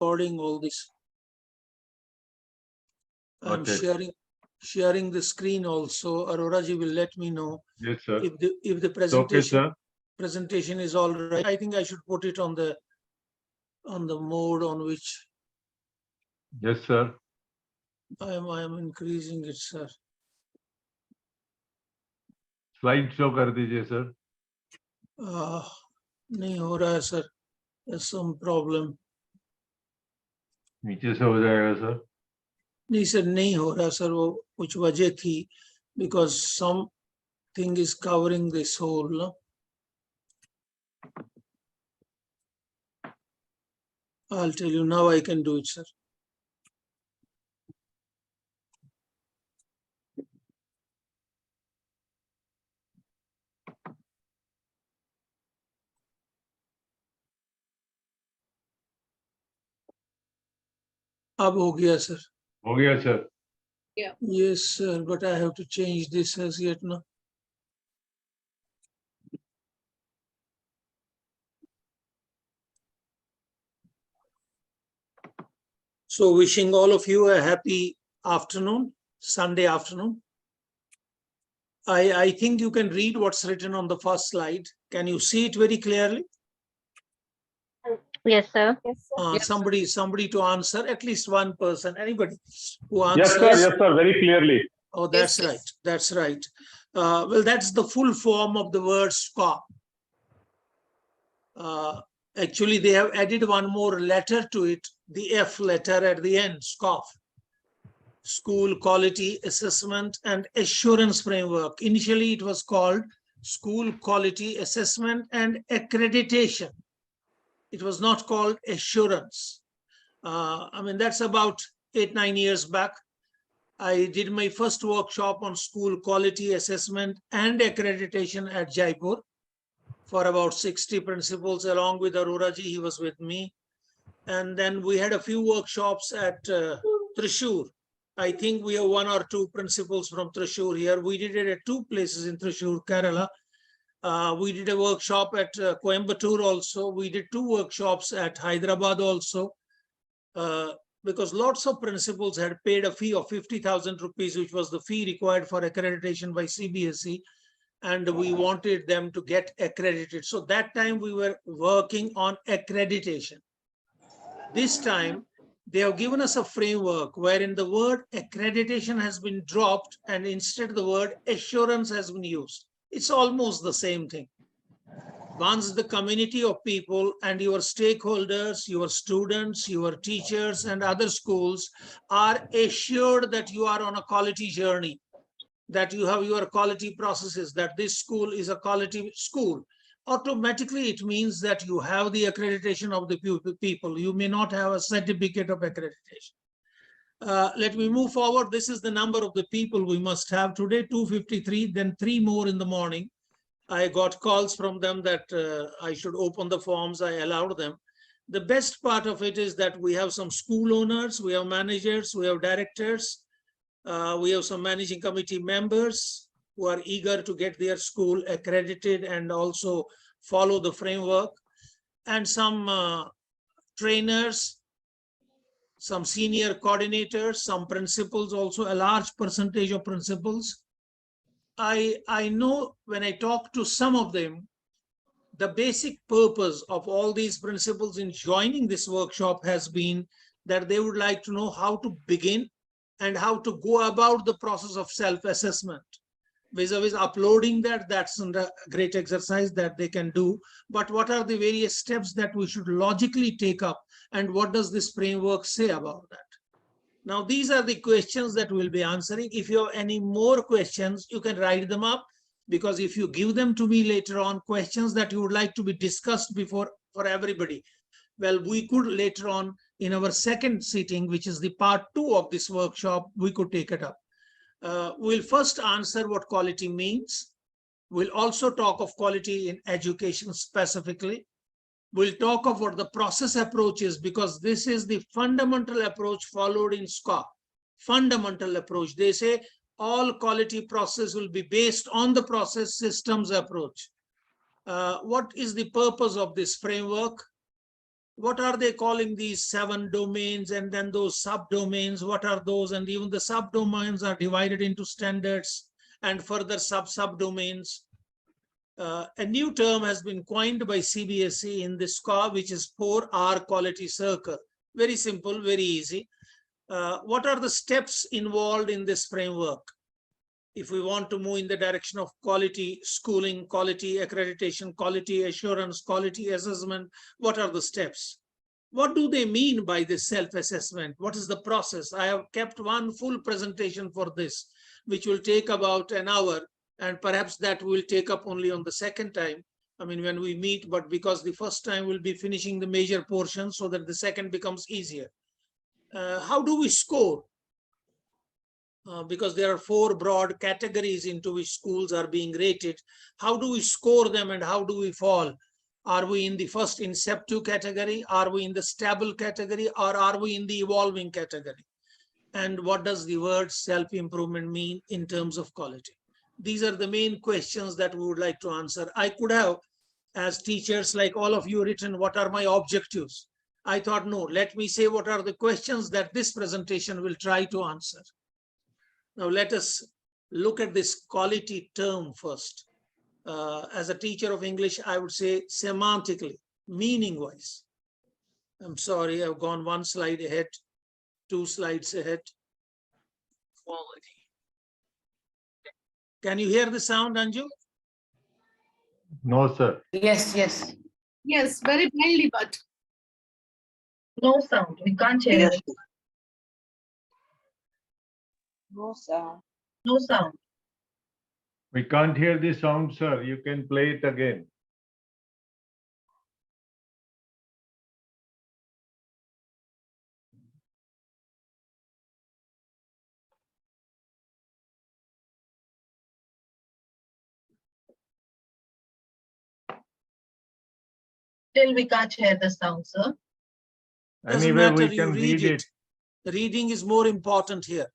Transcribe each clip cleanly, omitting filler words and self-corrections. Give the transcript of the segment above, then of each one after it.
recording all this. I'm sharing the screen also. Arora ji will let me know. Yes, sir. If the presentation is all right. I think I should put it on the mode on which. Yes, sir. I am increasing it, sir. Slide show कर दीजिए, sir. नहीं हो रहा है, sir. There's some problem. नीचे से हो जाएगा, sir. नहीं सर, नहीं हो रहा सर, वो कुछ वजह थी, because something is covering this whole, no? I'll tell you now. I can do it, sir. अब हो गया सर. हो गया sir. Yeah. Yes sir, but I have to change this as yet now. So wishing all of you a happy afternoon, Sunday afternoon. I think you can read what's written on the first slide. Can you see it very clearly? Yes, sir. Yes, sir. Somebody to answer, at least one person, anybody who answers. Yes, sir, very clearly. Oh, that's Yes, right. That's right. Well, that's the full form of the word Sqaaf. Actually, they have added one more letter to it, the F letter at the end, Sqaaf. School Quality Assessment and Assurance Framework. Initially, it was called School Quality Assessment and Accreditation. It was not called Assurance. I mean, that's about 8-9 years back. I did my first workshop on school quality assessment and accreditation at Jaipur for about 60 principals, along with Arora ji. He was with me. And then we had a few workshops at Thrissur. I think we have 1 or 2 principals from Thrissur here. We did it at 2 places in Thrissur, Kerala. We did a workshop at Coimbatore also. We did 2 workshops at Hyderabad also. Because lots of principals had paid a fee of 50,000 rupees, which was the fee required for accreditation by CBSE. And we wanted them to get accredited. So that time we were working on accreditation. This time, they have given us a framework wherein the word accreditation has been dropped and instead the word assurance has been used. It's almost the same thing. Once the community of people and your stakeholders, your students, your teachers and other schools are assured that you are on a quality journey, that you have your quality processes, that this school is a quality school, automatically it means that you have the accreditation of the people. You may not have a certificate of accreditation. Let me move forward. This is the number of the people we must have today, 253, then 3 more in the morning. I got calls from them that I should open the forms. I allowed them. The best part of it is that we have some school owners, we have managers, we have directors, we have some managing committee members who are eager to get their school accredited and also follow the framework, and some trainers, some senior coordinators, some principals, also a large percentage of principals. I know when I talk to some of them, the basic purpose of all these principals in joining this workshop has been that they would like to know how to begin and how to go about the process of self-assessment. Vis-a-vis uploading that's a great exercise that they can do. But what are the various steps that we should logically take up, and what does this framework say about that? Now, these are the questions that we'll be answering. If you have any more questions, you can write them up, because if you give them to me later on, questions that you would like to be discussed before for everybody, well, we could later on in our second sitting, which is the part 2 of this workshop, we could take it up. We'll first answer what quality means. We'll also talk of quality in education specifically. We'll talk about the process approaches, because this is the fundamental approach followed in Sqaaf. Fundamental approach. They say all quality process will be based on the process systems approach. What is the purpose of this framework? what are they calling these 7 domains, and then those subdomains, what are those? And even the subdomains are divided into standards and further subdomains. A new term has been coined by CBSE in the Sqaaf, which is 4R quality circle. Very simple, very easy. What are the steps involved in this framework? If we want to move in the direction of quality schooling, quality accreditation, quality assurance, quality assessment, what are the steps? What do they mean by this self-assessment? What is the process? I have kept one full presentation for this, which will take about an hour, and perhaps that will take up only on the second time. I mean, when we meet, but because the first time we'll be finishing the major portion so that the second becomes easier. How do we score? Because there are 4 broad categories into which schools are being rated. How do we score them and how do we fall? Are we in the first inceptive category? Are we in the stable category? Or are we in the evolving category? And what does the word self-improvement mean in terms of quality? These are the main questions that we would like to answer. I could have, as teachers like all of you, written what are my objectives. I thought, no, let me say what are the questions that this presentation will try to answer. Now let us look at this quality term first. As a teacher of English, I would say semantically, meaning-wise. I'm sorry, I've gone 1 slide ahead, 2 slides ahead. Quality. Can you hear the sound, Anju? No, sir. Yes, yes. Yes, very plainly, but No sound. We can't hear it. No sound. No sound. We can't hear the sound, sir. You can play it again. Still we can't hear the sound, sir. Doesn't Anyway, matter, we you can read read it. it. Reading is more important here.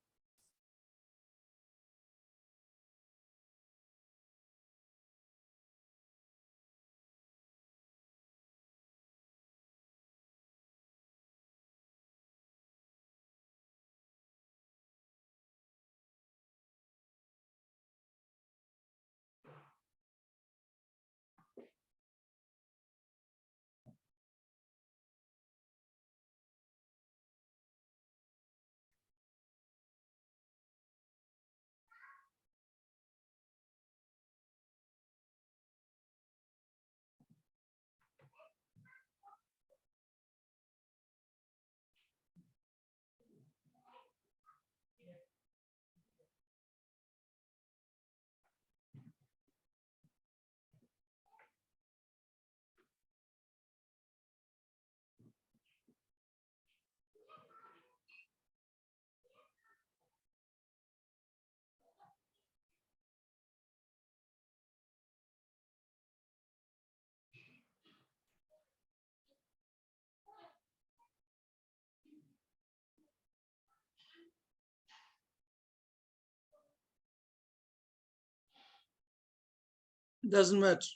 Doesn't matter.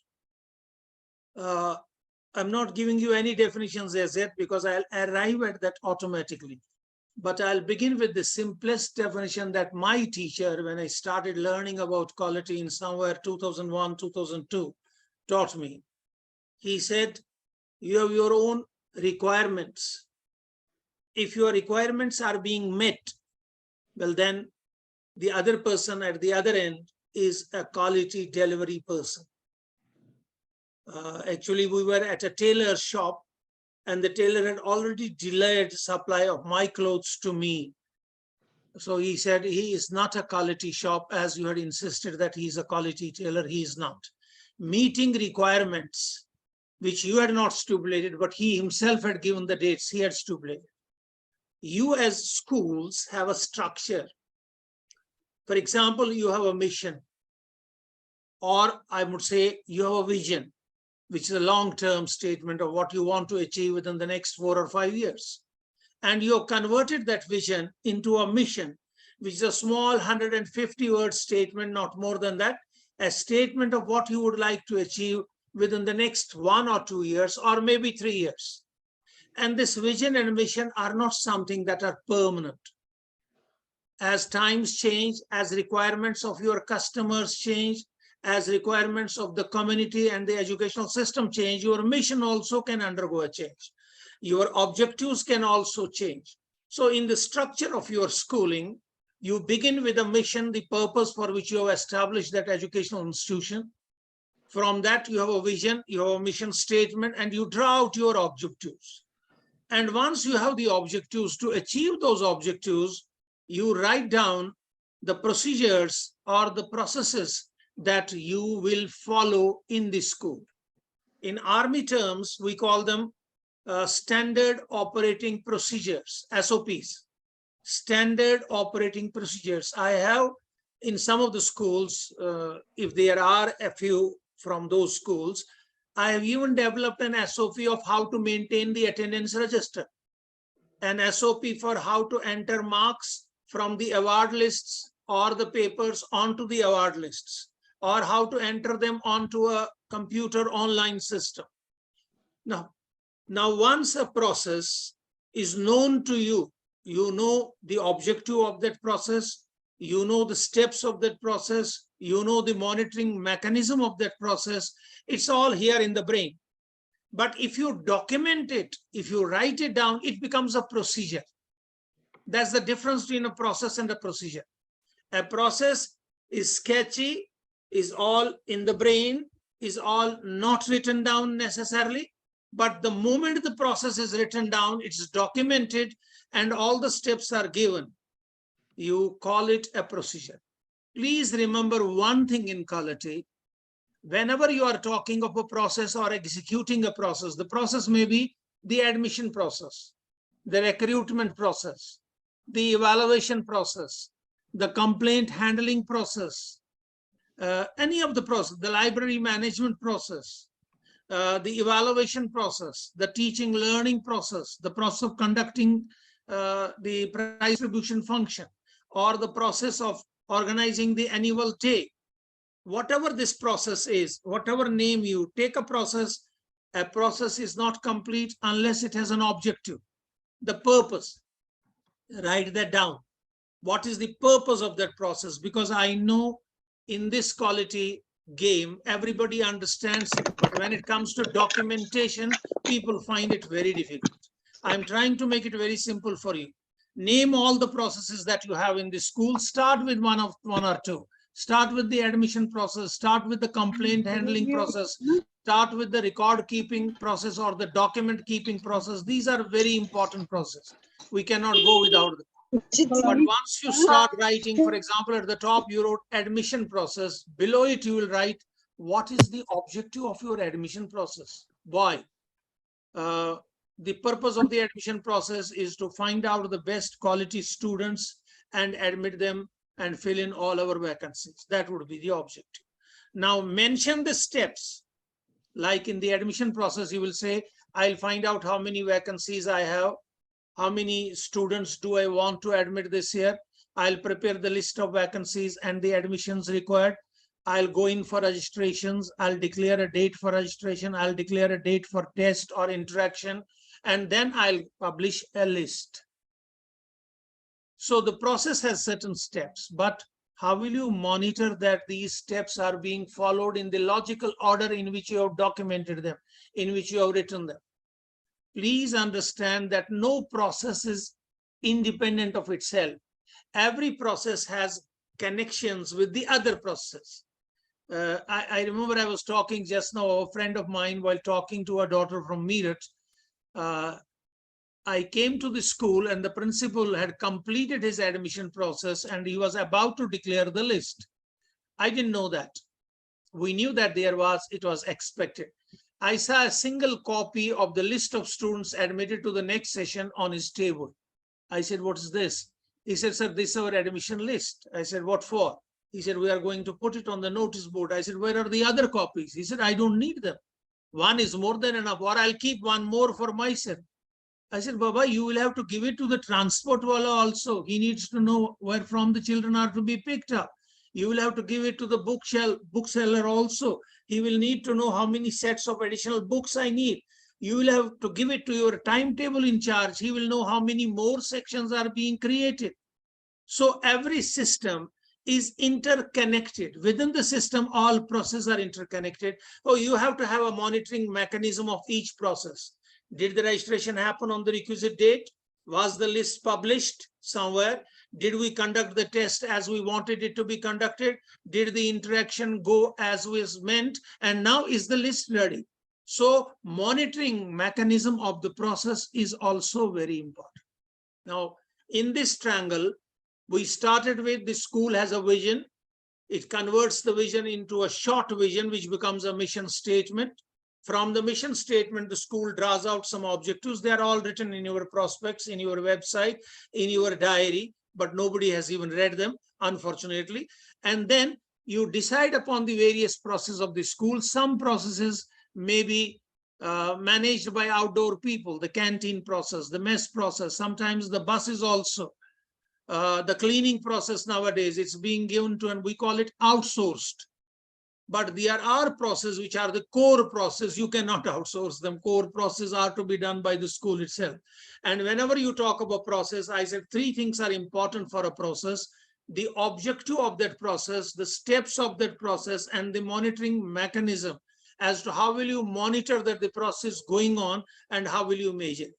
I'm not giving you any definitions as yet because I'll arrive at that automatically. But I'll begin with the simplest definition that my teacher, when I started learning about quality in somewhere 2001, 2002, taught me. He said, you have your own requirements. If your requirements are being met, well, then the other person at the other end is a quality delivery person. Actually, we were at a tailor shop and the tailor had already delayed supply of my clothes to me. So he said, he is not a quality shop, as you had insisted that he is a quality tailor. He is not. Meeting requirements, which you had not stipulated, but he himself had given the dates, he had stipulated. You as schools have a structure. For example, you have a mission, or I would say you have a vision, which is a long-term statement of what you want to achieve within the next 4 or 5 years. And you have converted that vision into a mission, which is a small 150-word statement, not more than that, a statement of what you would like to achieve within the next 1 or 2 years, or maybe 3 years. And this vision and mission are not something that are permanent. As times change, as requirements of your customers change, as requirements of the community and the educational system change, your mission also can undergo a change. Your objectives can also change. So in the structure of your schooling, you begin with a mission, the purpose for which you have established that educational institution. From that, you have a vision, you have a mission statement, and you draw out your objectives. And once you have the objectives, to achieve those objectives, you write down the procedures or the processes that you will follow in the school. In Army terms, we call them standard operating procedures, SOPs. Standard operating procedures. I have in some of the schools, if there are a few from those schools, I have even developed an SOP of how to maintain the attendance register, an SOP for how to enter marks from the award lists or the papers onto the award lists, or how to enter them onto a computer online system. Now once a process is known to you, you know the objective of that process, you know the steps of that process, you know the monitoring mechanism of that process. It's all here in the brain. But if you document it, if you write it down, it becomes a procedure. That's the difference between a process and a procedure. A process is sketchy, is all in the brain, is all not written down necessarily. But the moment the process is written down, it's documented and all the steps are given, you call it a procedure. Please remember one thing in quality. Whenever you are talking of a process or executing a process, the process may be the admission process, the recruitment process, the evaluation process, the complaint handling process, any of the process, the library management process, the evaluation process, the teaching learning process, the process of conducting the prize distribution function, or the process of organizing the annual day. Whatever this process is, whatever name you take a process is not complete unless it has an objective, the purpose. Write that down. What is the purpose of that process? Because I know in this quality game, everybody understands it, but when it comes to documentation, people find it very difficult. I'm trying to make it very simple for you. Name all the processes that you have in the school. Start with one or two. Start with the admission process, start with the complaint handling process, start with the record keeping process or the document keeping process. These are very important processes. We cannot go without them. But once you start writing, for example, at the top, you wrote admission process. Below it, you will write, what is the objective of your admission process? Why? The purpose of the admission process is to find out the best quality students and admit them and fill in all our vacancies. That would be the objective. Now mention the steps. Like in the admission process, you will say, I'll find out how many vacancies I have. How many students do I want to admit this year? I'll prepare the list of vacancies and the admissions required. I'll go in for registrations. I'll declare a date for registration. I'll declare a date for test or interaction. And then I'll publish a list. So the process has certain steps, but how will you monitor that these steps are being followed in the logical order in which you have documented them, in which you have written them? Please understand that no process is independent of itself. Every process has connections with the other process. I remember I was talking just now, a friend of mine, while talking to a daughter from Meerut, I came to the school and the principal had completed his admission process and he was about to declare the list. I didn't know that. We knew that it was expected. I saw a single copy of the list of students admitted to the next session on his table. I said, what is this? He said, sir, this is our admission list. I said, what for? He said, we are going to put it on the notice board. I said, where are the other copies? He said, I don't need them. One is more than enough, or I'll keep one more for myself. I said, Baba, you will have to give it to the transport wala also. He needs to know where from the children are to be picked up. You will have to give it to the bookseller also. He will need to know how many sets of additional books I need. You will have to give it to your timetable in charge. He will know how many more sections are being created. So every system is interconnected. Within the system, all processes are interconnected. Oh, you have to have a monitoring mechanism of each process. Did the registration happen on the requisite date? Was the list published somewhere? Did we conduct the test as we wanted it to be conducted? Did the interaction go as was meant? And now is the list ready? So monitoring mechanism of the process is also very important. Now, in this triangle, we started with the school has a vision. It converts the vision into a short vision, which becomes a mission statement. From the mission statement, the school draws out some objectives. They are all written in your prospects, in your website, in your diary, but nobody has even read them, unfortunately. And then you decide upon the various processes of the school. Some processes may be managed by outdoor people, the canteen process, the mess process, sometimes the buses also. The cleaning process nowadays, it's being given to, and we call it outsourced. But there are processes which are the core process. You cannot outsource them. Core processes are to be done by the school itself. And whenever you talk about process, I said three things are important for a process: the objective of that process, the steps of that process, and the monitoring mechanism as to how will you monitor that the process is going on and how will you measure it.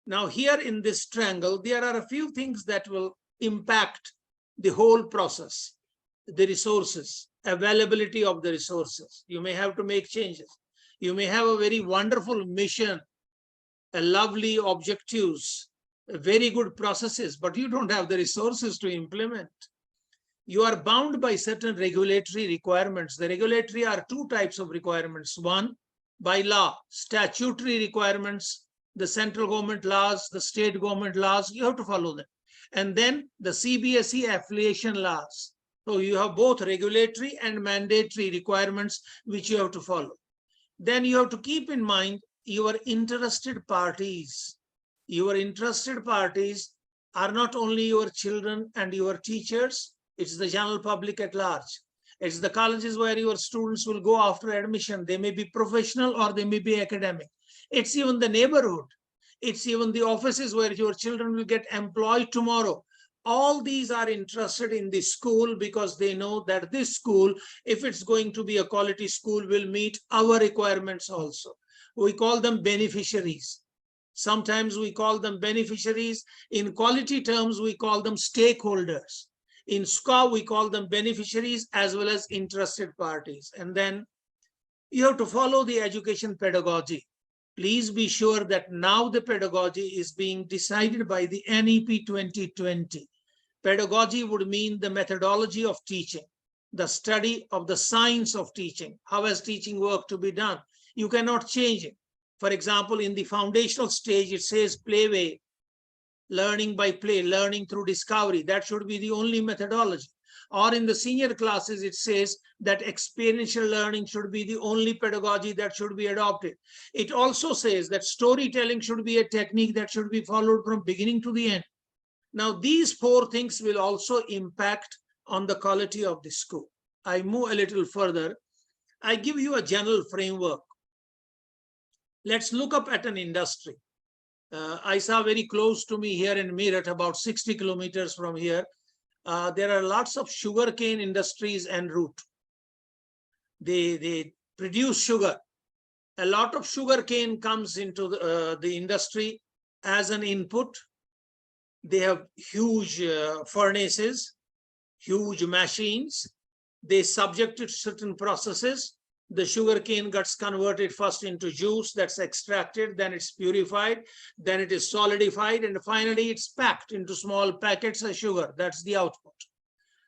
Now here in this triangle, there are a few things that will impact the whole process. The resources, availability of the resources. You may have to make changes. You may have a very wonderful mission, a lovely objectives, very good processes, but you don't have the resources to implement. You are bound by certain regulatory requirements. The regulatory are two types of requirements. One, by law, statutory requirements, the central government laws, the state government laws, you have to follow them. And then the CBSE affiliation laws. So you have both regulatory and mandatory requirements which you have to follow. Then you have to keep in mind your interested parties. Your interested parties are not only your children and your teachers, it's the general public at large. It's the colleges where your students will go after admission. They may be professional or they may be academic. It's even the neighborhood. It's even the offices where your children will get employed tomorrow. All these are interested in the school because they know that this school, if it's going to be a quality school, will meet our requirements also. We call them beneficiaries. Sometimes we call them beneficiaries. In quality terms, we call them stakeholders. In Sqaaf, we call them beneficiaries as well as interested parties. And then you have to follow the education pedagogy. Please be sure that now the pedagogy is being decided by the NEP 2020. Pedagogy would mean the methodology of teaching, the study of the science of teaching. How has teaching work to be done? You cannot change it. For example, in the foundational stage, it says playway, learning by play, learning through discovery. That should be the only methodology. Or in the senior classes, it says that experiential learning should be the only pedagogy that should be adopted. It also says that storytelling should be a technique that should be followed from beginning to the end. Now, these four things will also impact on the quality of the school. I move a little further. I give you a general framework. Let's look up at an industry. I saw very close to me here in Meerut, about 60 kilometers from here, there are lots of sugarcane industries en route. They produce sugar. A lot of sugarcane comes into the industry as an input. They have huge furnaces, huge machines. They subject it to certain processes. The sugarcane gets converted first into juice that's extracted, then it's purified, then it is solidified, and finally it's packed into small packets of sugar. That's the output.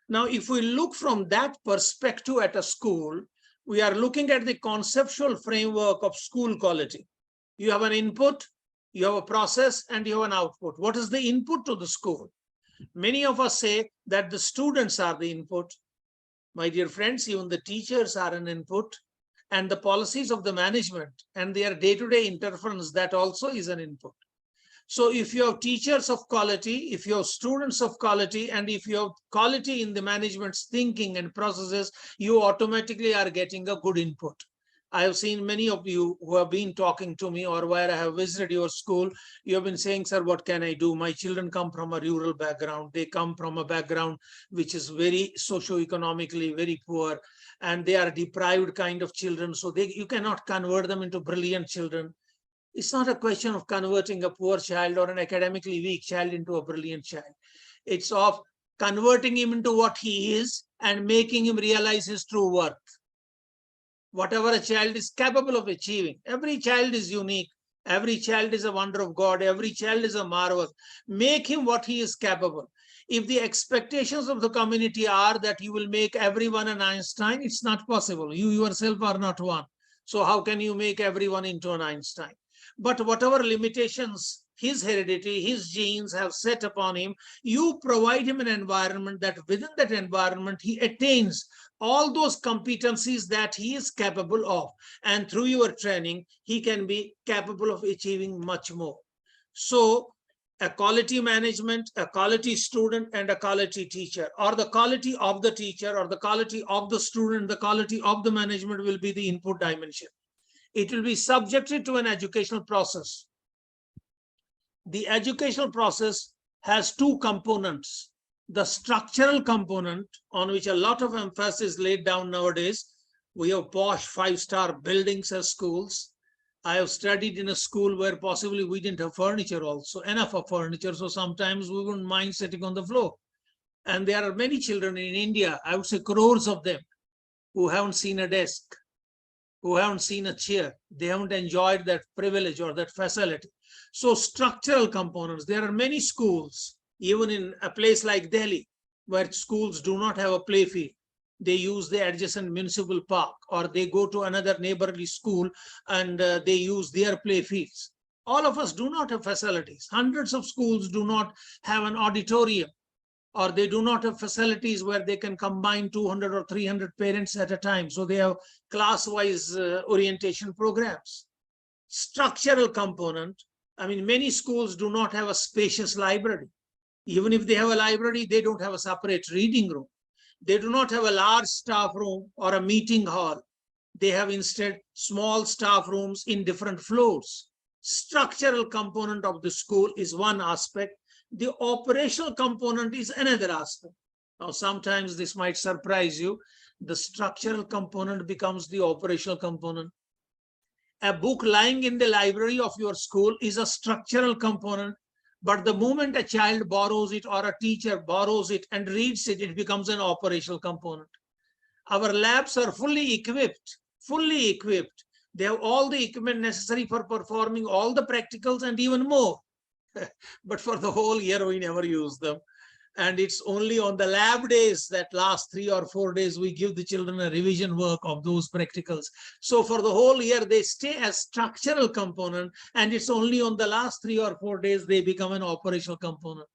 Now, if we look from that perspective at a school, we are looking at the conceptual framework of school quality. You have an input, you have a process, and you have an output. What is the input to the school? Many of us say that the students are the input. My dear friends, even the teachers are an input, and the policies of the management and their day-to-day interference, that also is an input. So if you have teachers of quality, if you have students of quality, and if you have quality in the management's thinking and processes, you automatically are getting a good input. I have seen many of you who have been talking to me or where I have visited your school. You have been saying, sir, what can I do? My children come from a rural background. They come from a background which is very socio-economically very poor, and they are deprived kind of children. So you cannot convert them into brilliant children. It's not a question of converting a poor child or an academically weak child into a brilliant child. It's of converting him into what he is and making him realize his true worth. Whatever a child is capable of achieving. Every child is unique. Every child is a wonder of God. Every child is a marvel. Make him what he is capable. If the expectations of the community are that you will make everyone an Einstein, it's not possible. You yourself are not one. So how can you make everyone into an Einstein? But whatever limitations his heredity, his genes have set upon him, you provide him an environment that within that environment, he attains all those competencies that he is capable of. And through your training, he can be capable of achieving much more. So a quality management, a quality student, and a quality teacher, or the quality of the teacher, or the quality of the student, the quality of the management will be the input dimension. It will be subjected to an educational process. The educational process has two components. The structural component, on which a lot of emphasis is laid down nowadays. We have posh 5-star buildings as schools. I have studied in a school where possibly we didn't have furniture also, enough of furniture. So sometimes we wouldn't mind sitting on the floor. And there are many children in India, I would say crores of them, who haven't seen a desk, who haven't seen a chair. They haven't enjoyed that privilege or that facility. So structural components, there are many schools, even in a place like Delhi, where schools do not have a play field. They use the adjacent municipal park, or they go to another neighborly school and they use their play fields. All of us do not have facilities. Hundreds of schools do not have an auditorium, or they do not have facilities where they can combine 200 or 300 parents at a time. So they have class-wise orientation programs. Structural component, I mean, many schools do not have a spacious library. Even if they have a library, they don't have a separate reading room. They do not have a large staff room or a meeting hall. They have instead small staff rooms in different floors. Structural component of the school is one aspect. The operational component is another aspect. Now, sometimes this might surprise you. The structural component becomes the operational component. A book lying in the library of your school is a structural component, but the moment a child borrows it or a teacher borrows it and reads it, it becomes an operational component. Our labs are fully equipped. They have all the equipment necessary for performing all the practicals and even more. But for the whole year, we never use them. And it's only on the lab days, that last 3 or 4 days, we give the children a revision work of those practicals. So for the whole year, they stay as structural component, and it's only on the last 3 or 4 days they become an operational component.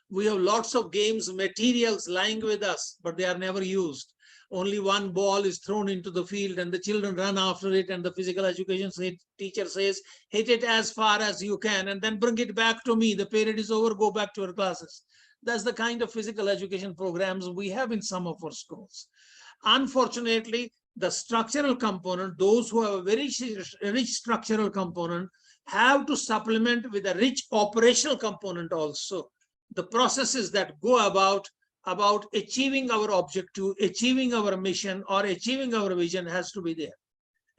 We have lots of games, materials lying with us, but they are never used. Only one ball is thrown into the field and the children run after it, and the physical education teacher says, hit it as far as you can and then bring it back to me. The period is over, go back to your classes. That's the kind of physical education programs we have in some of our schools. Unfortunately, the structural component, those who have a very rich structural component, have to supplement with a rich operational component also. The processes that go about achieving our objective, achieving our mission, or achieving our vision has to be there.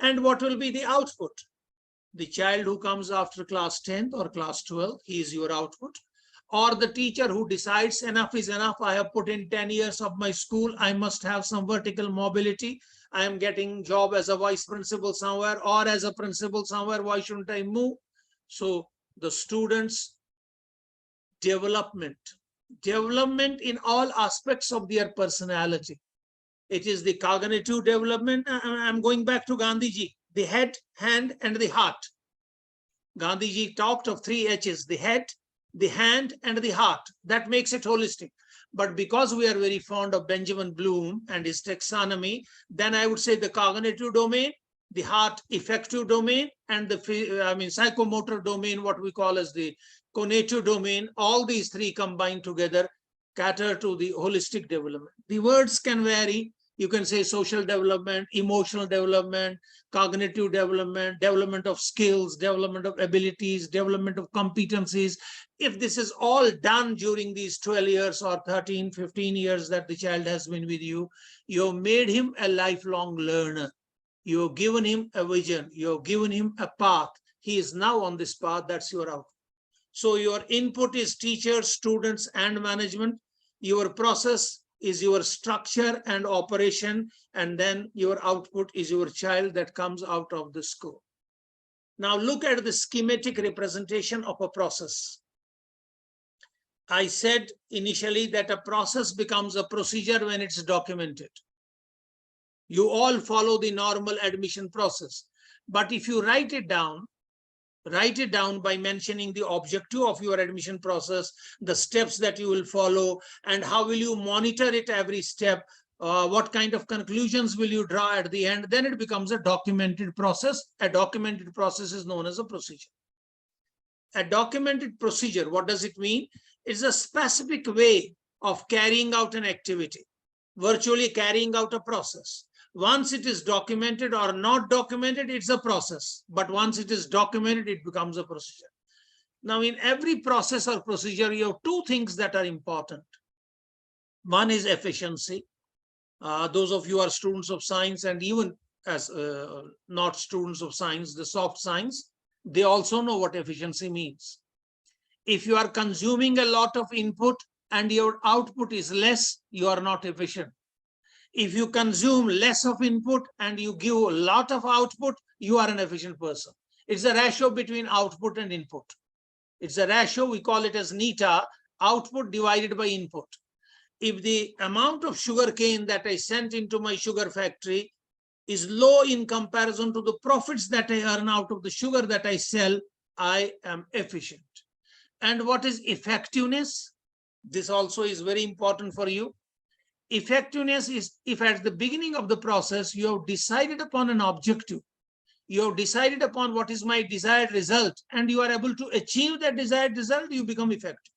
And what will be the output? The child who comes after class 10th or class 12, he is your output. Or the teacher who decides enough is enough. I have put in 10 years of my school. I must have some vertical mobility. I am getting job as a vice principal somewhere or as a principal somewhere. Why shouldn't I move? So the students' development in all aspects of their personality. It is the cognitive development. I'm going back to Gandhiji, the head, hand, and the heart. Gandhiji talked of 3 H's, the head, the hand, and the heart. That makes it holistic. But because we are very fond of Benjamin Bloom and his taxonomy, then I would say the cognitive domain, the heart affective domain, and the psychomotor domain, what we call as the cognitive domain, all these 3 combined together cater to the holistic development. The words can vary, You can say social development, emotional development, cognitive development, development of skills, development of abilities, development of competencies. If this is all done during these 12 years or 13, 15 years that the child has been with you, you've made him a lifelong learner. You've given him a vision. You've given him a path. He is now on this path. That's your output. So your input is teachers, students, and management. Your process is your structure and operation, and then your output is your child that comes out of the school. Now look at the schematic representation of a process. I said initially that a process becomes a procedure when it's documented. You all follow the normal admission process, but if you write it down by mentioning the objective of your admission process, the steps that you will follow, and how will you monitor it every step, what kind of conclusions will you draw at the end, then it becomes a documented process. A documented process is known as a procedure. A documented procedure, what does it mean? It's a specific way of carrying out an activity, virtually carrying out a process. Once it is documented or not documented, it's a process. But once it is documented, it becomes a procedure. Now, in every process or procedure, you have two things that are important. One is efficiency. Those of you who are students of science, and even as not students of science, the soft science, they also know what efficiency means. If you are consuming a lot of input and your output is less, you are not efficient. If you consume less of input and you give a lot of output, you are an efficient person. It's a ratio between output and input. It's a ratio, we call it as neta, output divided by input. If the amount of sugar cane that I sent into my sugar factory is low in comparison to the profits that I earn out of the sugar that I sell, I am efficient. And what is effectiveness? This also is very important for you. Effectiveness is if at the beginning of the process, you have decided upon an objective, you have decided upon what is my desired result, and you are able to achieve that desired result, you become effective.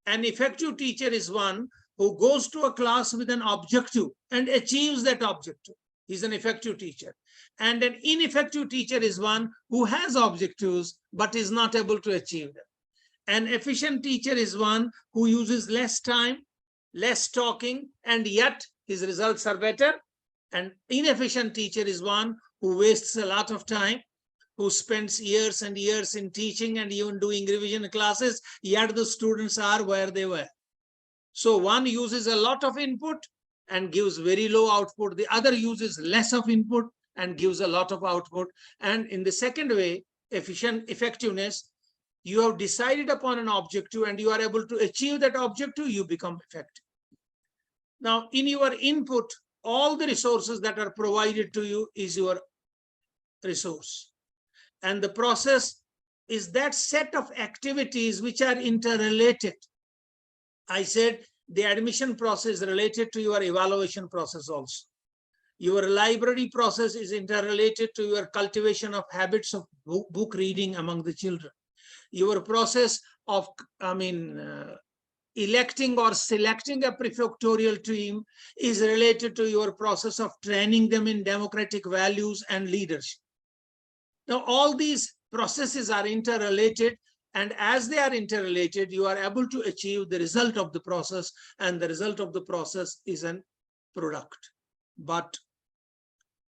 An effective teacher is one who goes to a class with an objective and achieves that objective. He's an effective teacher. And an ineffective teacher is one who has objectives but is not able to achieve them. An efficient teacher is one who uses less time, less talking, and yet his results are better. An inefficient teacher is one who wastes a lot of time, who spends years and years in teaching and even doing revision classes, yet the students are where they were. So one uses a lot of input and gives very low output. The other uses less of input and gives a lot of output. And in the second way, effectiveness, you have decided upon an objective and you are able to achieve that objective, you become effective. Now, in your input, all the resources that are provided to you is your resource. And the process is that set of activities which are interrelated. I said the admission process is related to your evaluation process also. Your library process is interrelated to your cultivation of habits of book reading among the children. Your process of, electing or selecting a prefectorial team is related to your process of training them in democratic values and leadership. Now, all these processes are interrelated, and as they are interrelated, you are able to achieve the result of the process, and the result of the process is a product. But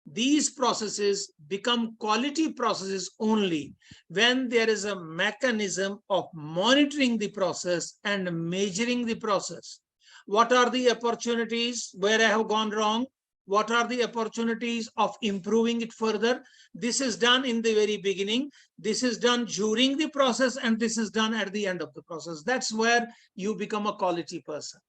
these processes become quality processes only when there is a mechanism of monitoring the process and measuring the process. What are the opportunities where I have gone wrong? What are the opportunities of improving it further? This is done in the very beginning. This is done during the process, and this is done at the end of the process. That's where you become a quality person.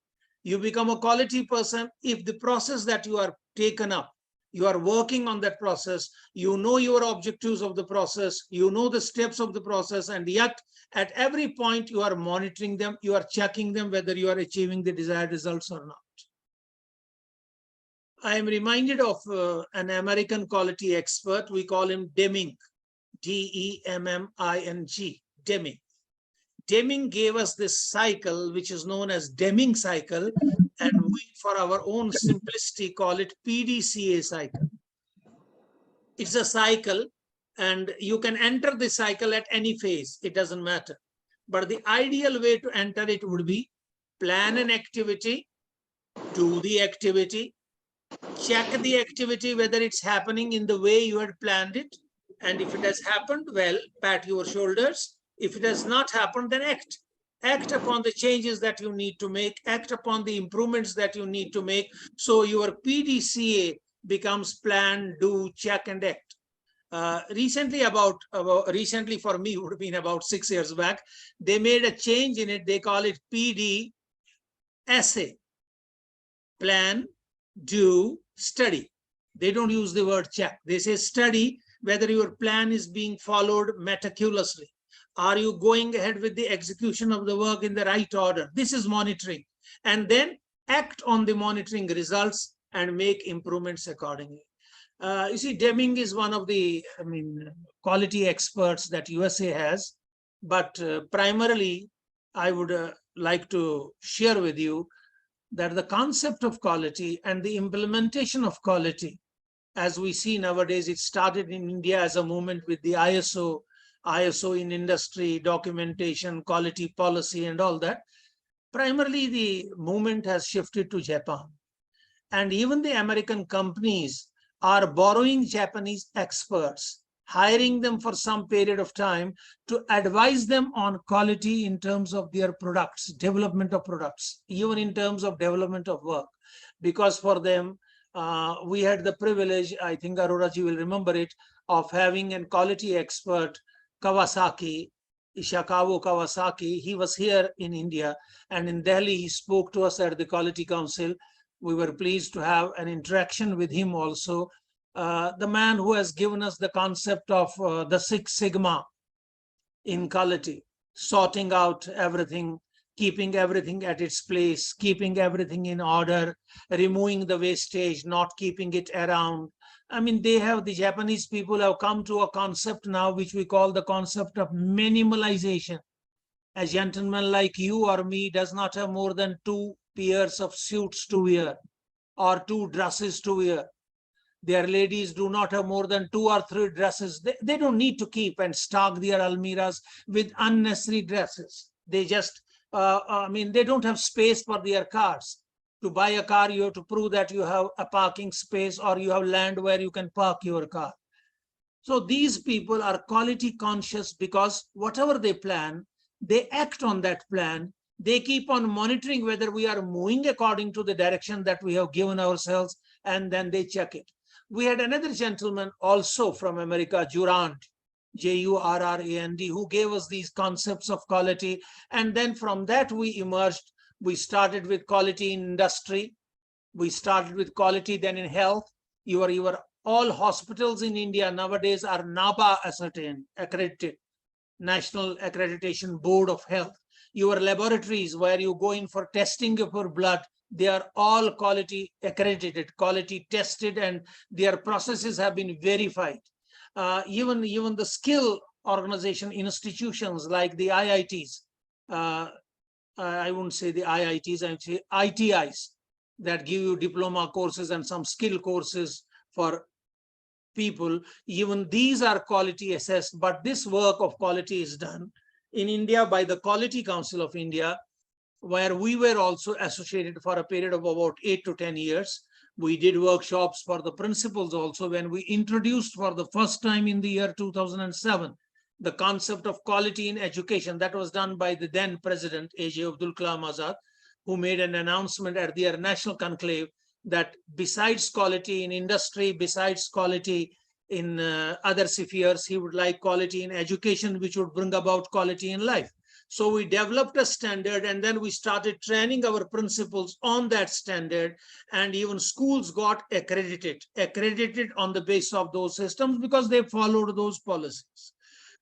You become a quality person if the process that you are taken up, you are working on that process, you know your objectives of the process, you know the steps of the process, and yet at every point you are monitoring them, you are checking them whether you are achieving the desired results or not. I am reminded of an American quality expert. We call him Deming, D-E-M-M-I-N-G, Deming. Deming gave us this cycle, which is known as Deming cycle, and we, for our own simplicity, call it PDCA cycle. It's a cycle, and you can enter the cycle at any phase. It doesn't matter. But the ideal way to enter it would be plan an activity, do the activity, check the activity whether it's happening in the way you had planned it. And if it has happened, well, pat your shoulders. If it has not happened, then act. Act upon the changes that you need to make, act upon the improvements that you need to make. So your PDCA becomes plan, do, check, and act. Recently for me, it would have been about 6 years back, they made a change in it. They call it PDSA, plan, do, study. They don't use the word check. They say study whether your plan is being followed meticulously. Are you going ahead with the execution of the work in the right order? This is monitoring. And then act on the monitoring results and make improvements accordingly. You see, Deming is one of the, quality experts that USA has. But primarily, I would like to share with you that the concept of quality and the implementation of quality, as we see nowadays, it started in India as a movement with the ISO in industry, documentation, quality policy, and all that. Primarily, the movement has shifted to Japan. And even the American companies are borrowing Japanese experts, hiring them for some period of time to advise them on quality in terms of their products, development of products, even in terms of development of work. Because for them, we had the privilege, I think Arora-ji will remember it, of having a quality expert, Kawasaki, Ishikawa Kawasaki. He was here in India, and in Delhi, he spoke to us at the Quality Council. We were pleased to have an interaction with him also. The man who has given us the concept of the 6 Sigma in quality, sorting out everything, keeping everything at its place, keeping everything in order, removing the wastage, not keeping it around. The Japanese people have come to a concept now, which we call the concept of minimalization. A gentleman like you or me does not have more than 2 pairs of suits to wear or 2 dresses to wear. Their ladies do not have more than 2 or 3 dresses. They don't need to keep and stock their almiras with unnecessary dresses. They just, they don't have space for their cars. To buy a car, you have to prove that you have a parking space or you have land where you can park your car. So these people are quality conscious because whatever they plan, they act on that plan. They keep on monitoring whether we are moving according to the direction that we have given ourselves, and then they check it. We had another gentleman also from America, Jurand, Jurrand, who gave us these concepts of quality. And then from that we emerged. We started with quality in industry. We started with quality then in health. All hospitals in India nowadays are NABA accredited, National Accreditation Board of Health. Your laboratories where you go in for testing of your blood, they are all quality accredited, quality tested, and their processes have been verified. Even the skill organization institutions like the IITs, I wouldn't say the IITs, I would say ITIs, that give you diploma courses and some skill courses for people. Even these are quality assessed, but this work of quality is done in India by the Quality Council of India, where we were also associated for a period of about 8 to 10 years. We did workshops for the principals also when we introduced for the first time in the year 2007 the concept of quality in education. That was done by the then president, A.J. Abdul Kalam Azad, who made an announcement at their national conclave that besides quality in industry, besides quality in other spheres, he would like quality in education, which would bring about quality in life. So we developed a standard, and then we started training our principals on that standard, and even schools got accredited on the basis of those systems because they followed those policies.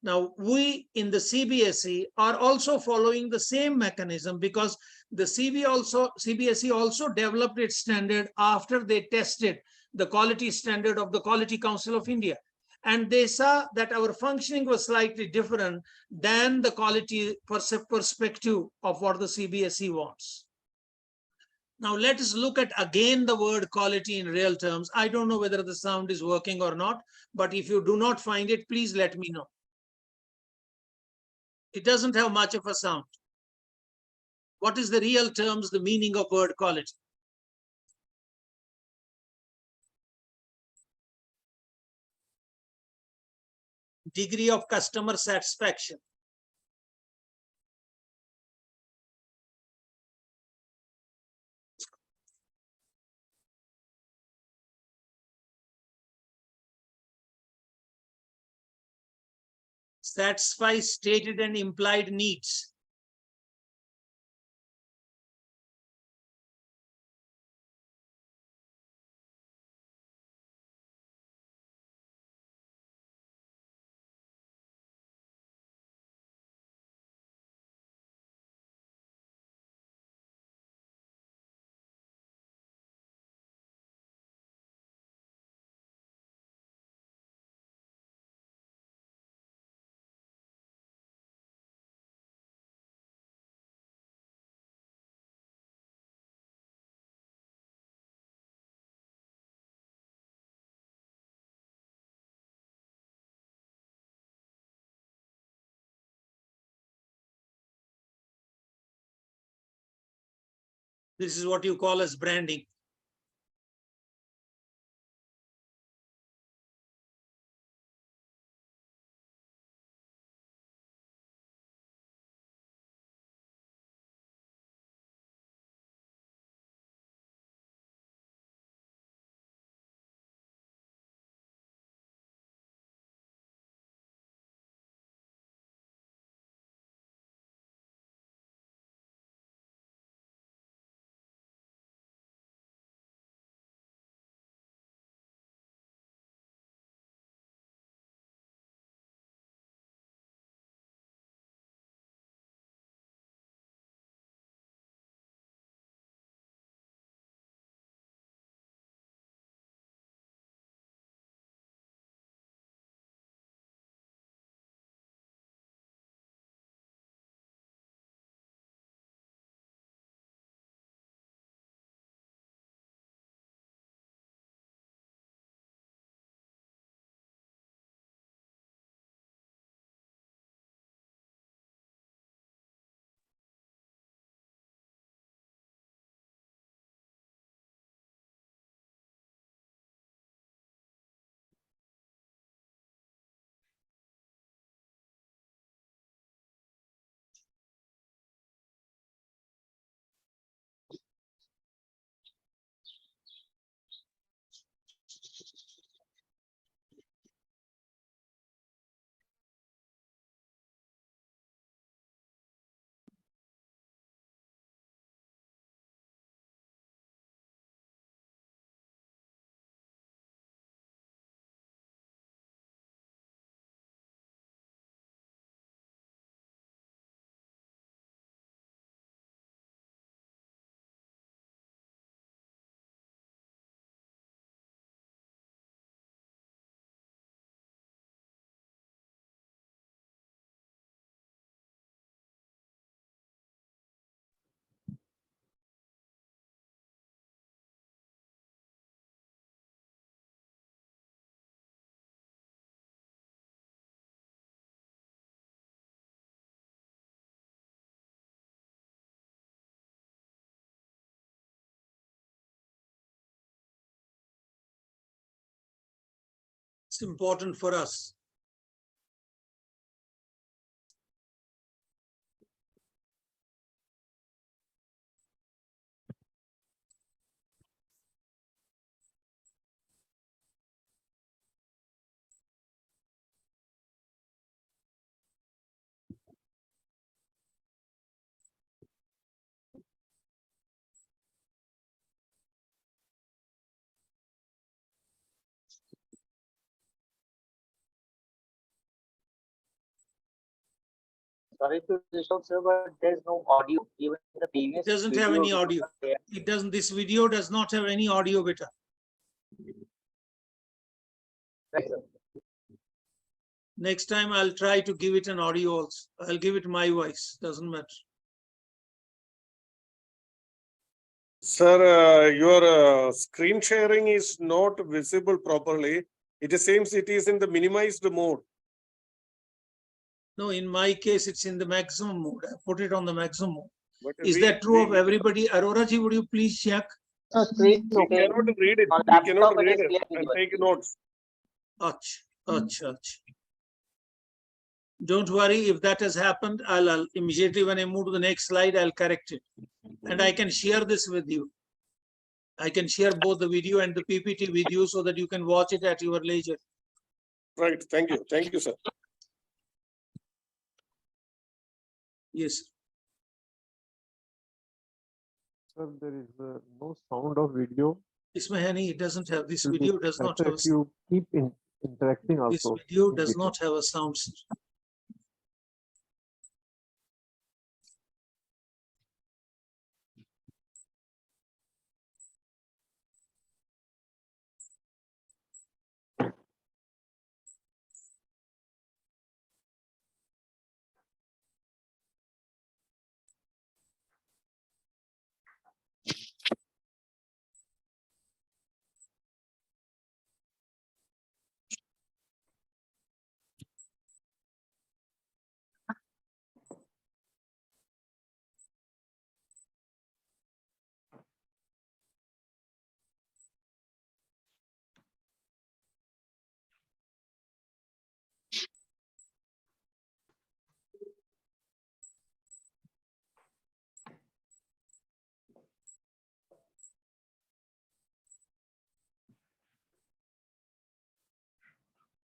Now, we in the CBSE are also following the same mechanism because the CBSE also developed its standard after they tested the quality standard of the Quality Council of India. And they saw that our functioning was slightly different than the quality perspective of what the CBSE wants. Now let us look at again the word quality in real terms. I don't know whether the sound is working or not, but if you do not find it, please let me know. It doesn't have much of a sound. What is the real terms, the meaning of word quality? Degree of customer satisfaction. Satisfy stated and implied needs. This is what you call as branding. It's important for us. Sorry to disturb, sir, but there's no audio. Even the It previous doesn't have video any was audio. not there. It doesn't, this video does not have any audio, beta. Right, sir. Next time I'll try to give it an audio also. I'll give it my voice, doesn't matter. Sir, your screen sharing is not visible properly. It seems it is in the minimized mode. No, in my case, it's in the maximum mode. I put it on the maximum mode. But Is that true of everybody? Arora ji, would you please check? No, screen is We okay. cannot read it. On We cannot laptop, it read is it clear and visible. take notes. Ach. Don't worry, if that has happened, I'll immediately when I move to the next slide, I'll correct it. And I can share this with you. I can share both the video and the PPT with you so that you can watch it at your leisure. Right. Thank you. Thank you, sir. Yes. Sir, there is no sound of video. Ismahani, it doesn't have, this It will be video does not better have, if you keep interacting this also. video in does between. not have a sound.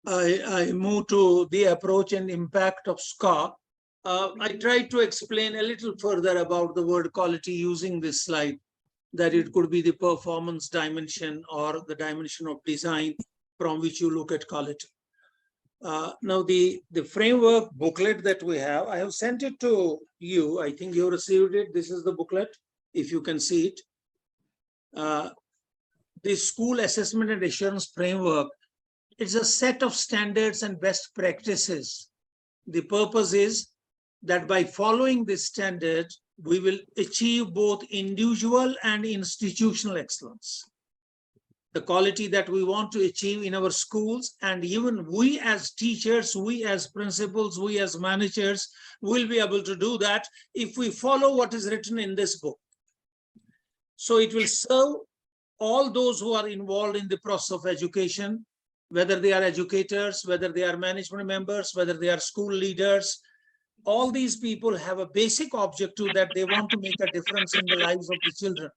I move to the approach and impact of Sqaaf. I tried to explain a little further about the word quality using this slide, that it could be the performance dimension or the dimension of design from which you look at quality. Now, the framework booklet that we have, I have sent it to you. I think you received it. This is the booklet, if you can see it. The School Assessment and Assurance Framework, it's a set of standards and best practices. The purpose is that by following this standard, we will achieve both individual and institutional excellence. The quality that we want to achieve in our schools, and even we as teachers, we as principals, we as managers will be able to do that if we follow what is written in this book. So it will serve all those who are involved in the process of education, whether they are educators, whether they are management members, whether they are school leaders. All these people have a basic objective that they want to make a difference in the lives of the children.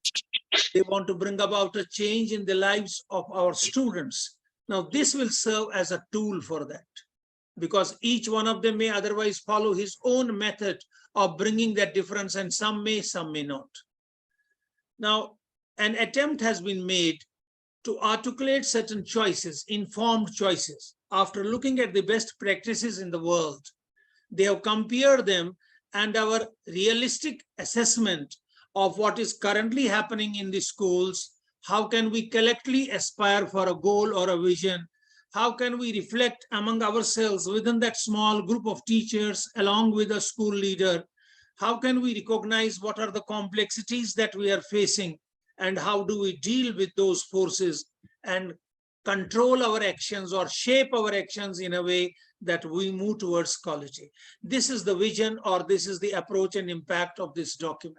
They want to bring about a change in the lives of our students. Now, this will serve as a tool for that, because each one of them may otherwise follow his own method of bringing that difference, and some may not. Now, an attempt has been made to articulate certain choices, informed choices. After looking at the best practices in the world, they have compared them, and our realistic assessment of what is currently happening in the schools. How can we collectively aspire for a goal or a vision? How can we reflect among ourselves within that small group of teachers along with a school leader? How can we recognize what are the complexities that we are facing, and how do we deal with those forces and control our actions or shape our actions in a way that we move towards quality? This is the vision, or this is the approach and impact of this document.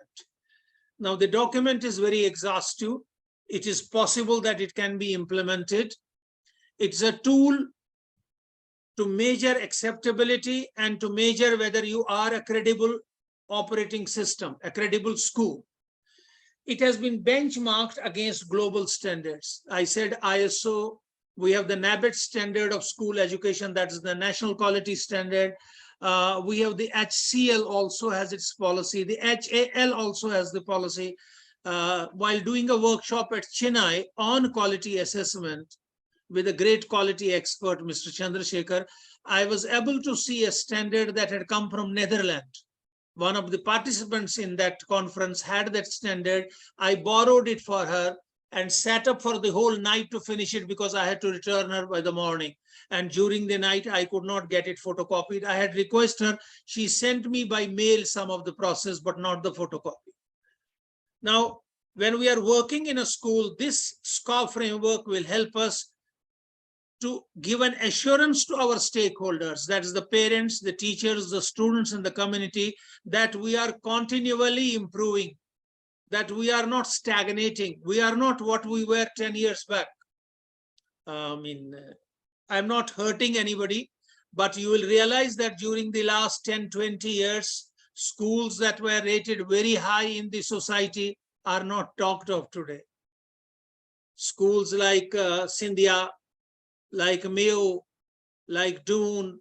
Now, the document is very exhaustive. It is possible that it can be implemented. It's a tool to measure acceptability and to measure whether you are a credible operating system, a credible school. It has been benchmarked against global standards. I said ISO, we have the NABET standard of school education, that is the national quality standard. We have the HCL also has its policy. The HAL also has the policy. While doing a workshop at Chennai on quality assessment with a great quality expert, Mr. Chandrasekhar, I was able to see a standard that had come from Netherlands. One of the participants in that conference had that standard. I borrowed it for her and sat up for the whole night to finish it, because I had to return her by the morning. And during the night, I could not get it photocopied. I had requested her. She sent me by mail some of the process, but not the photocopy. Now, When we are working in a school, this Sqaaf framework will help us to give an assurance to our stakeholders, that is the parents, the teachers, the students in the community, that we are continually improving, that we are not stagnating. We are not what we were 10 years back. I'm not hurting anybody, but you will realize that during the last 10, 20 years, schools that were rated very high in the society are not talked of today. Schools like Scindia, like Mayo, like Doon,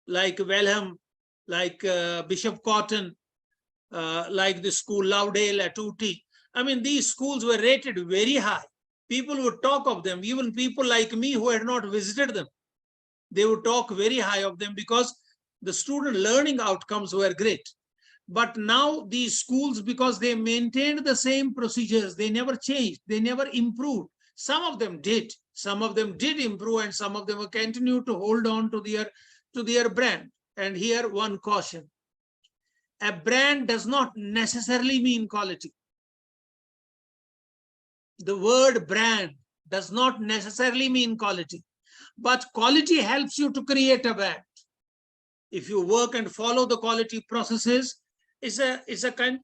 like Welham, like Bishop Cotton, like the school Loudale at Ooty. I mean, these schools were rated very high. People would talk of them, even people like me who had not visited them. They would talk very high of them because the student learning outcomes were great. But now these schools, because they maintained the same procedures, they never changed, they never improved. Some of them did improve, and some of them continue to hold on to their brand. And here one caution: a brand does not necessarily mean quality. The word brand does not necessarily mean quality, but quality helps you to create a brand. If you work and follow the quality processes,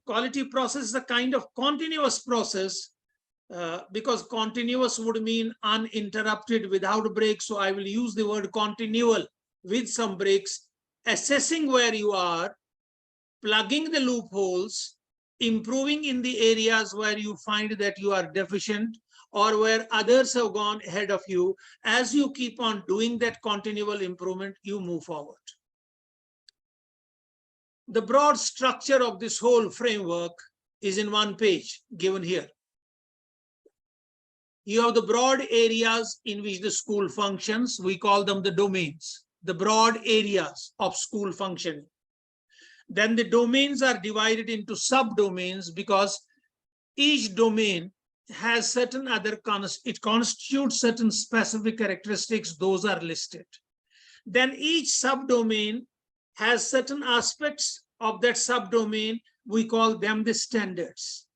quality process is a kind of continuous process, because continuous would mean uninterrupted, without breaks. So I will use the word continual with some breaks, assessing where you are, plugging the loopholes, improving in the areas where you find that you are deficient or where others have gone ahead of you. As you keep on doing that continual improvement, you move forward. The broad structure of this whole framework is in one page given here. You have the broad areas in which the school functions. We call them the domains, the broad areas of school functioning. Then the domains are divided into subdomains because each domain has certain it constitutes certain specific characteristics. Those are listed. Then each subdomain has certain aspects of that subdomain. We call them the standards.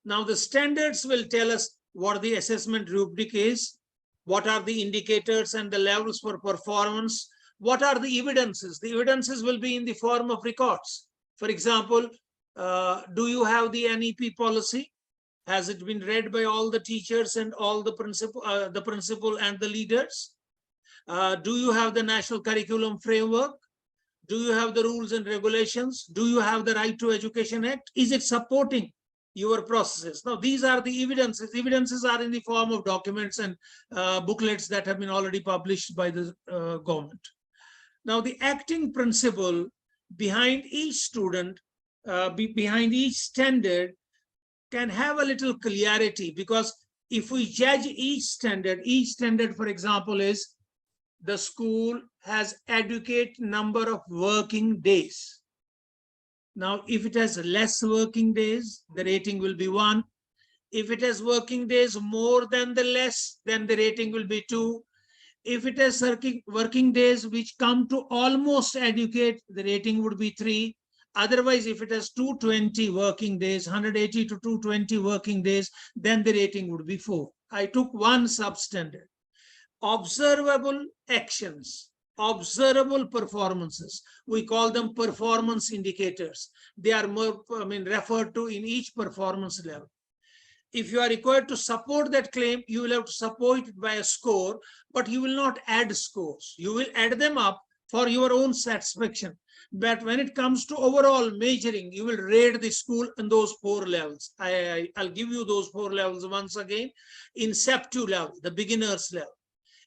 Now the standards will tell us what the assessment rubric is, what are the indicators and the levels for performance, what are the evidences. The evidences will be in the form of records. For example, do you have the NEP policy? Has it been read by all the teachers and all the principal and the leaders? Do you have the national curriculum framework? Do you have the rules and regulations? Do you have the Right to Education Act? Is it supporting your processes? Now, these are the evidences. Evidences are in the form of documents and booklets that have been already published by the government. Now, the acting principle behind each student, behind each standard, can have a little clarity, because if we judge each standard, for example, is the school has adequate number of working days. Now, if it has less working days, the rating will be 1. If it has working days more than the less, then the rating will be 2. If it has working days which come to almost adequate, the rating would be 3. Otherwise, if it has 220 working days, 180 to 220 working days, then the rating would be 4. I took one substandard. Observable actions, observable performances, we call them performance indicators. They are more, referred to in each performance level. If you are required to support that claim, you will have to support it by a score, but you will not add scores. You will add them up for your own satisfaction. But when it comes to overall measuring, you will rate the school in those 4 levels. I'll give you those 4 levels once again. In SEP2 level, the beginner's level,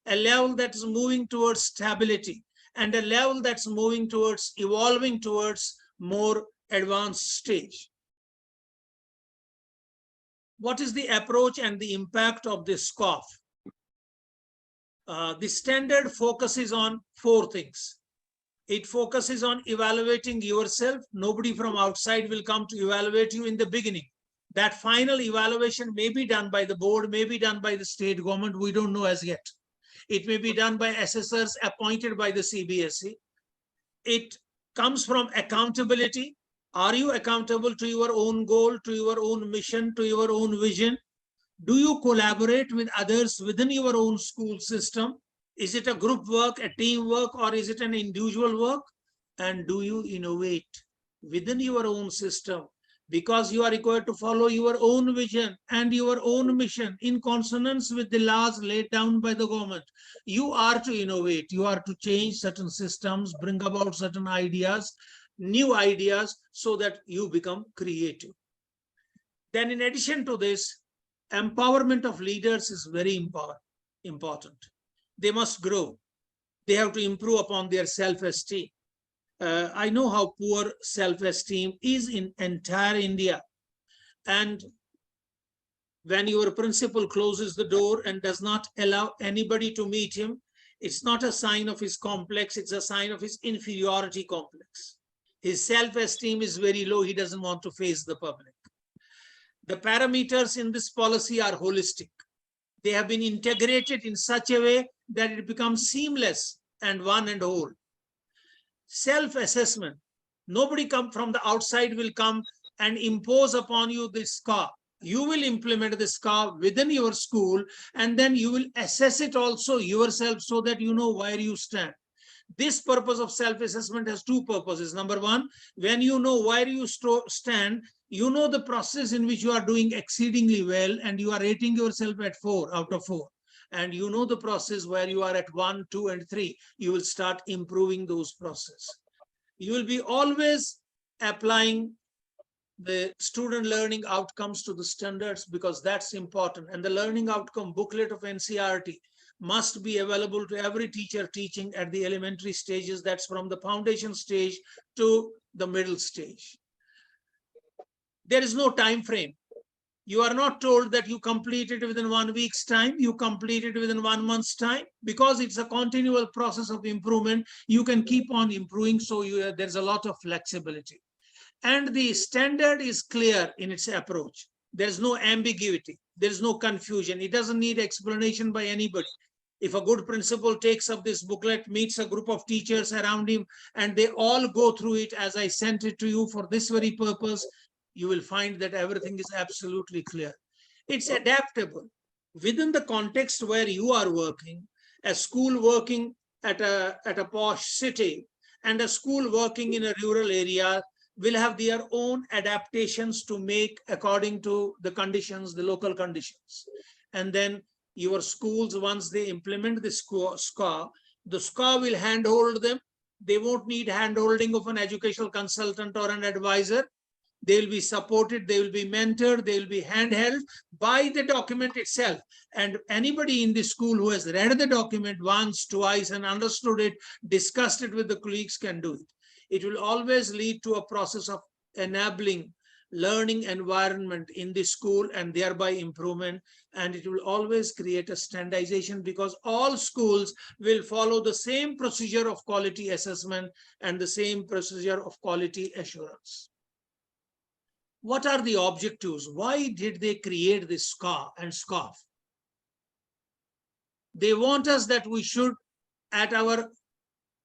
a level that is moving towards stability, and a level that's moving towards evolving towards more advanced stage. What is the approach and the impact of this Sqaaf? The standard focuses on 4 things. It focuses on evaluating yourself. Nobody from outside will come to evaluate you in the beginning. That final evaluation may be done by the board, may be done by the state government. We don't know as yet. It may be done by assessors appointed by the CBSE. It comes from accountability. Are you accountable to your own goal, to your own mission, to your own vision? Do you collaborate with others within your own school system? Is it a group work, a team work, or is it an individual work? And do you innovate within your own system? Because you are required to follow your own vision and your own mission in consonance with the laws laid down by the government. You are to innovate, you are to change certain systems, bring about certain ideas, new ideas, so that you become creative. Then in addition to this, empowerment of leaders is very important. They must grow. They have to improve upon their self-esteem. I know how poor self-esteem is in entire India. And when your principal closes the door and does not allow anybody to meet him, it's not a sign of his complex, it's a sign of his inferiority complex. His self-esteem is very low, he doesn't want to face the public. The parameters in this policy are holistic. They have been integrated in such a way that it becomes seamless and one and whole. Self-assessment. Nobody come from the outside will come and impose upon you this Sqaaf. You will implement the Sqaaf within your school, and then you will assess it also yourself so that you know where you stand. This purpose of self-assessment has two purposes. Number one, when you know where you stand, you know the process in which you are doing exceedingly well and you are rating yourself at 4 out of 4. And you know the process where you are at 1, 2, and 3. You will start improving those processes. You will be always applying the student learning outcomes to the standards, because that's important. And the learning outcome booklet of NCERT must be available to every teacher teaching at the elementary stages. That's from the foundation stage to the middle stage. There is no time frame. You are not told that you complete it within 1 week's time, you complete it within 1 month's time, because it's a continual process of improvement. You can keep on improving, so there's a lot of flexibility. And the standard is clear in its approach. There's no ambiguity, there's no confusion. It doesn't need explanation by anybody. If a good principal takes up this booklet, meets a group of teachers around him, and they all go through it as I sent it to you for this very purpose, you will find that everything is absolutely clear. It's adaptable within the context where you are working. A school working at a posh city and a school working in a rural area will have their own adaptations to make according to the conditions, the local conditions. And then your schools, once they implement the Sqaaf, the Sqaaf will handhold them. They won't need handholding of an educational consultant or an advisor. They will be supported, they will be mentored, they will be handheld by the document itself. And anybody in the school who has read the document once, twice, and understood it, discussed it with the colleagues, can do it. It will always lead to a process of enabling learning environment in the school and thereby improvement. And it will always create a standardization, because all schools will follow the same procedure of quality assessment and the same procedure of quality assurance. What are the objectives? Why did they create this Sqaaf and Sqaaf? They want us that we should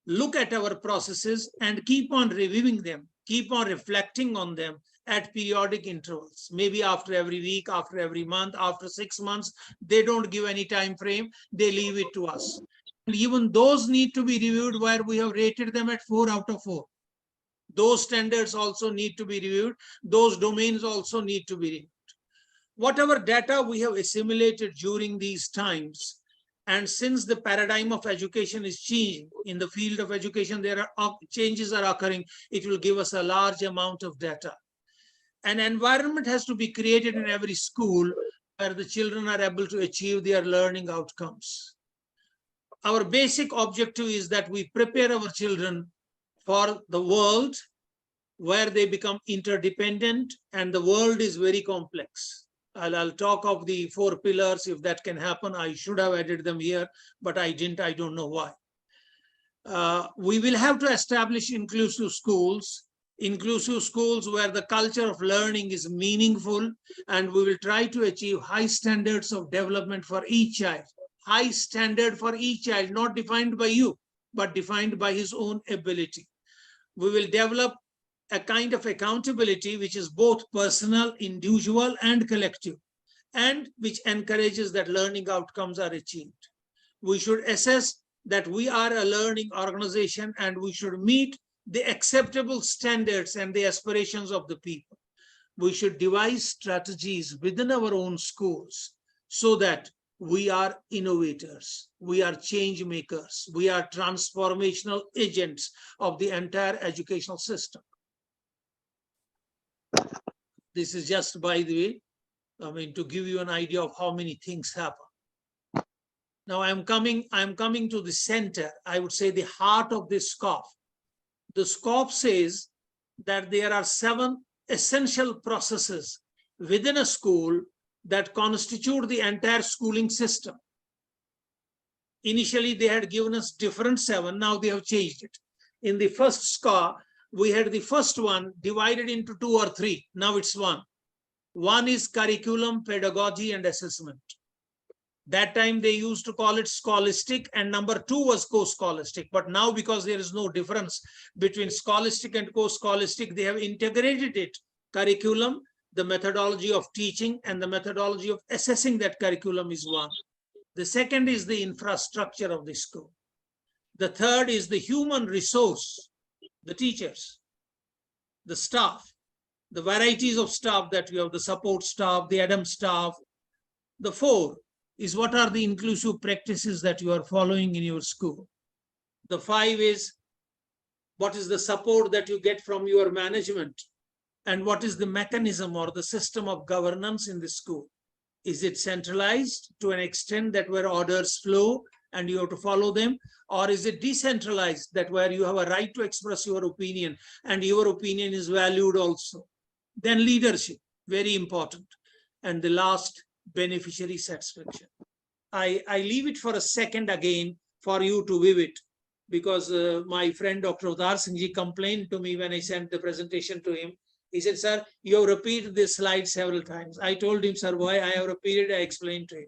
look at our processes and keep on reviewing them, keep on reflecting on them at periodic intervals, maybe after every week, after every month, after 6 months. They don't give any time frame, they leave it to us. And even those need to be reviewed where we have rated them at 4 out of 4. Those standards also need to be reviewed. Those domains also need to be reviewed. Whatever data we have assimilated during these times, and since the paradigm of education is changing, in the field of education, there are changes are occurring, it will give us a large amount of data. An environment has to be created in every school where the children are able to achieve their learning outcomes. Our basic objective is that we prepare our children for the world where they become interdependent, and the world is very complex. I'll talk of the 4 pillars if that can happen. I should have added them here, but I didn't. I don't know why. We will have to establish inclusive schools where the culture of learning is meaningful, and we will try to achieve high standards of development for each child. High standard for each child, not defined by you, but defined by his own ability. We will develop a kind of accountability which is both personal, individual, and collective, and which encourages that learning outcomes are achieved. We should assess that we are a learning organization and we should meet the acceptable standards and the aspirations of the people. We should devise strategies within our own schools so that we are innovators, we are change makers, we are transformational agents of the entire educational system. This is just, by the way, to give you an idea of how many things happen. Now I'm coming to the center, I would say the heart of this Sqaaf. The Sqaaf says that there are 7 essential processes within a school that constitute the entire schooling system. Initially, they had given us different 7, now they have changed it. In the first Sqaaf, we had the first one divided into 2 or 3, now it's 1. One is curriculum, pedagogy, and assessment. That time they used to call it scholastic, and number 2 was co-scholastic. But now, because there is no difference between scholastic and co-scholastic, they have integrated it. Curriculum, the methodology of teaching, and the methodology of assessing that curriculum is 1. The second is the infrastructure of the school. The third is the human resource, the teachers, the staff, the varieties of staff that you have, the support staff, the ADAM staff. The 4 is what are the inclusive practices that you are following in your school. The 5 is what is the support that you get from your management, and what is the mechanism or the system of governance in the school. Is it centralized to an extent that where orders flow and you have to follow them, or is it decentralized that where you have a right to express your opinion and your opinion is valued also? Then leadership, very important. And the last, beneficiary satisfaction. I leave it for a second again for you to view it, because my friend Dr. Udar Singh ji complained to me when I sent the presentation to him. He said, sir, you have repeated this slide several times. I told him, sir, why I have repeated, I explained to him.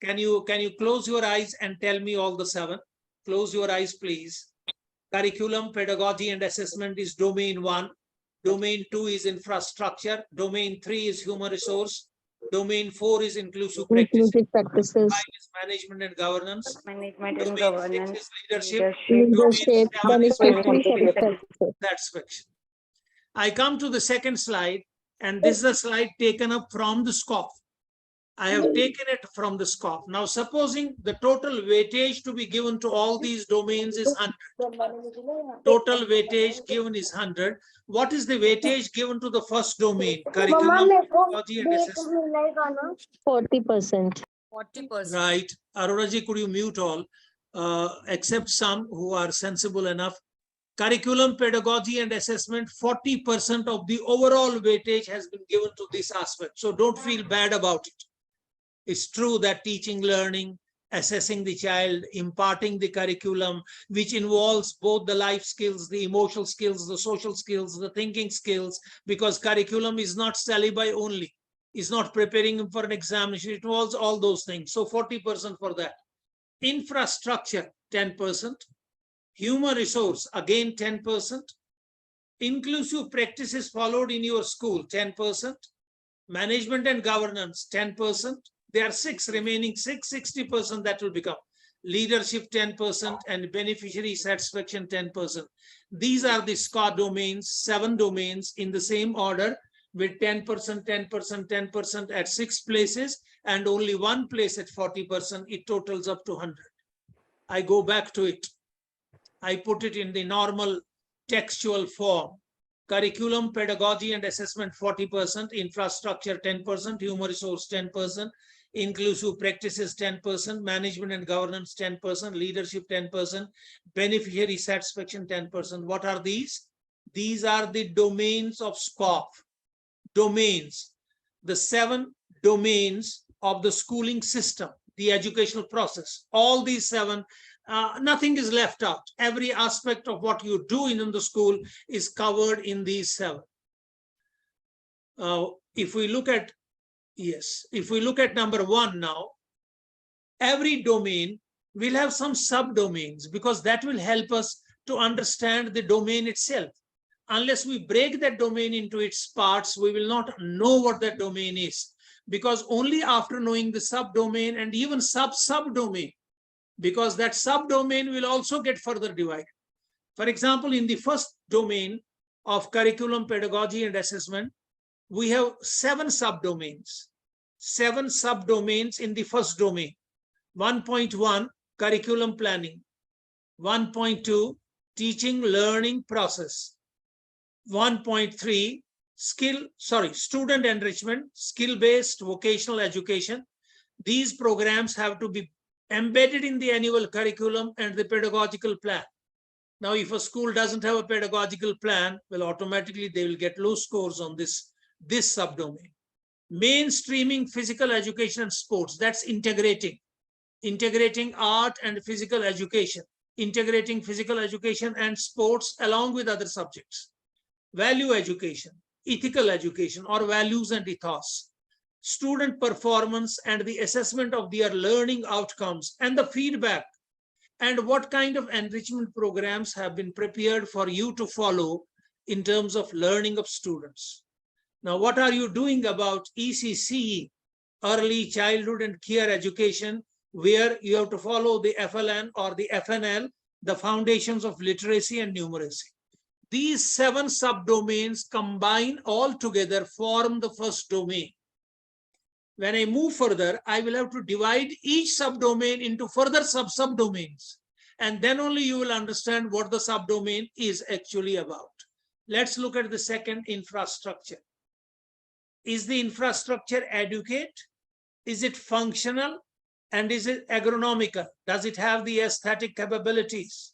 Can you close your eyes and tell me all the 7? Close your eyes, please. Curriculum, pedagogy, and assessment is domain 1. Domain 2 is infrastructure. Domain 3 is human resource. Domain 4 is inclusive practices. 5 is management and governance. Management and Domain 6 governance. is leadership. Leadership. Domain 7 is satisfaction. I come to the second slide, and this is a slide taken up from the Sqaaf. I have taken it from the Sqaaf. Now, supposing the total weightage to be given to all these domains is 100. Total weightage given is 100. What is the weightage given to the first domain? Curriculum, pedagogy, and assessment. 40%. 40%. Right. Aroraji, could you mute all, except some who are sensible enough? Curriculum, pedagogy, and assessment, 40% of the overall weightage has been given to this aspect. So don't feel bad about it. It's true that teaching, learning, assessing the child, imparting the curriculum, which involves both the life skills, the emotional skills, the social skills, the thinking skills, because curriculum is not syllabi only. It's not preparing him for an examination. It involves all those things. So 40% for that. Infrastructure, 10%. Human resource, again 10%. Inclusive practices followed in your school, 10%. Management and governance, 10%. There are 6 remaining, 60% that will become. Leadership, 10%, and beneficiary satisfaction, 10%. These are the Sqaaf domains, 7 domains in the same order, with 10%, 10%, 10% at 6 places, and only 1 place at 40%. It totals up to 100. I go back to it. I put it in the normal textual form. Curriculum, pedagogy, and assessment, 40%. Infrastructure, 10%. Human resource, 10%. Inclusive practices, 10%. Management and governance, 10%. Leadership, 10%. Beneficiary satisfaction, 10%. What are these? These are the domains of Sqaaf. Domains. The 7 domains of the schooling system, the educational process. All these 7, nothing is left out. Every aspect of what you do in the school is covered in these 7. If we look at, if we look at number 1 now, every domain will have some subdomains, because that will help us to understand the domain itself. unless we break that domain into its parts, we will not know what that domain is. Because only after knowing the subdomain and even subdomain, because that subdomain will also get further divided. For example, in the first domain of curriculum, pedagogy, and assessment, we have 7 subdomains. 7 subdomains in the first domain. 1.1, curriculum planning. 1.2, teaching learning process. 1.3, student enrichment, skill-based vocational education. These programs have to be embedded in the annual curriculum and the pedagogical plan. Now, if a school doesn't have a pedagogical plan, well, automatically they will get low scores on this subdomain. Mainstreaming physical education and sports, that's integrating art and physical education, integrating physical education and sports along with other subjects. Value education, ethical education, or values and ethos, student performance and the assessment of their learning outcomes and the feedback, and what kind of enrichment programs have been prepared for you to follow in terms of learning of students. Now, what are you doing about ECCE, early childhood and care education, where you have to follow the FLN or the FNL, the foundations of literacy and numeracy. These 7 subdomains combine all together, form the first domain. When I move further, I will have to divide each subdomain into further subdomains, and then only you will understand what the subdomain is actually about. Let's look at the second, infrastructure. Is the infrastructure adequate? Is it functional? And is it agronomical? Does it have the aesthetic capabilities?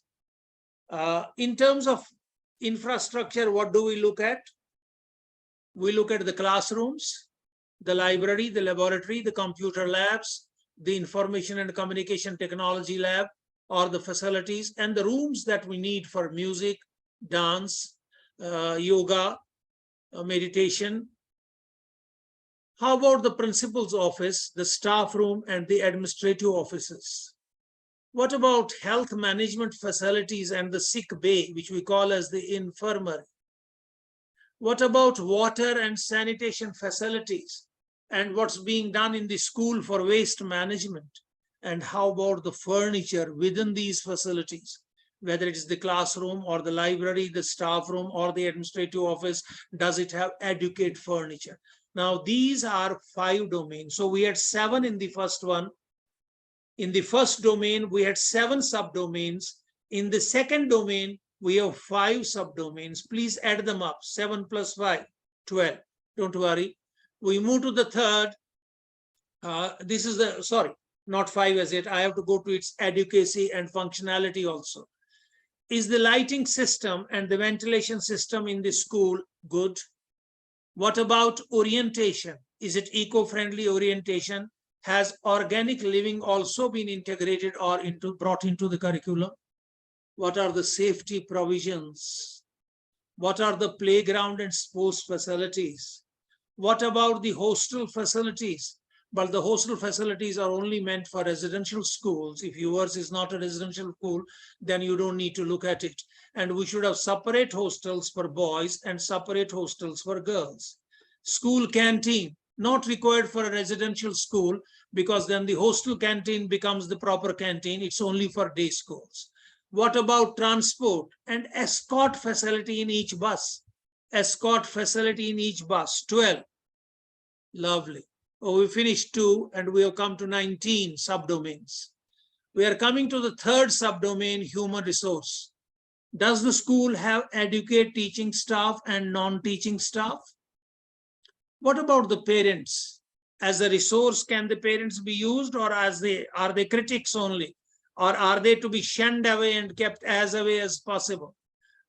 In terms of infrastructure, what do we look at? We look at the classrooms, the library, the laboratory, the computer labs, the information and communication technology lab, or the facilities, and the rooms that we need for music, dance, yoga, meditation. How about the principal's office, the staff room, and the administrative offices? What about health management facilities and the sick bay, which we call as the infirmary? What about water and sanitation facilities and what's being done in the school for waste management? And how about the furniture within these facilities, whether it is the classroom or the library, the staff room, or the administrative office? Does it have adequate furniture? Now, these are 5 domains. So we had 7 in the first one. In the first domain, we had 7 subdomains. In the second domain, we have 5 subdomains. Please add them up. 7 plus 5, 12. Don't worry. We move to the third. This is the, sorry, not 5 as yet. I have to go to its adequacy and functionality also. Is the lighting system and the ventilation system in the school good? What about orientation? Is it eco-friendly orientation? Has organic living also been integrated or brought into the curriculum? What are the safety provisions? What are the playground and sports facilities? What about the hostel facilities? But the hostel facilities are only meant for residential schools. If yours is not a residential school, then you don't need to look at it. And we should have separate hostels for boys and separate hostels for girls. School canteen, not required for a residential school, because then the hostel canteen becomes the proper canteen. It's only for day schools. What about transport and escort facility in each bus? Escort facility in each bus, 12. Lovely. Oh, we finished 2 and we have come to 19 subdomains. We are coming to the third subdomain, human resource. Does the school have adequate teaching staff and non-teaching staff? What about the parents? As a resource, can the parents be used, or are they critics only? Or are they to be shunned away and kept as away as possible?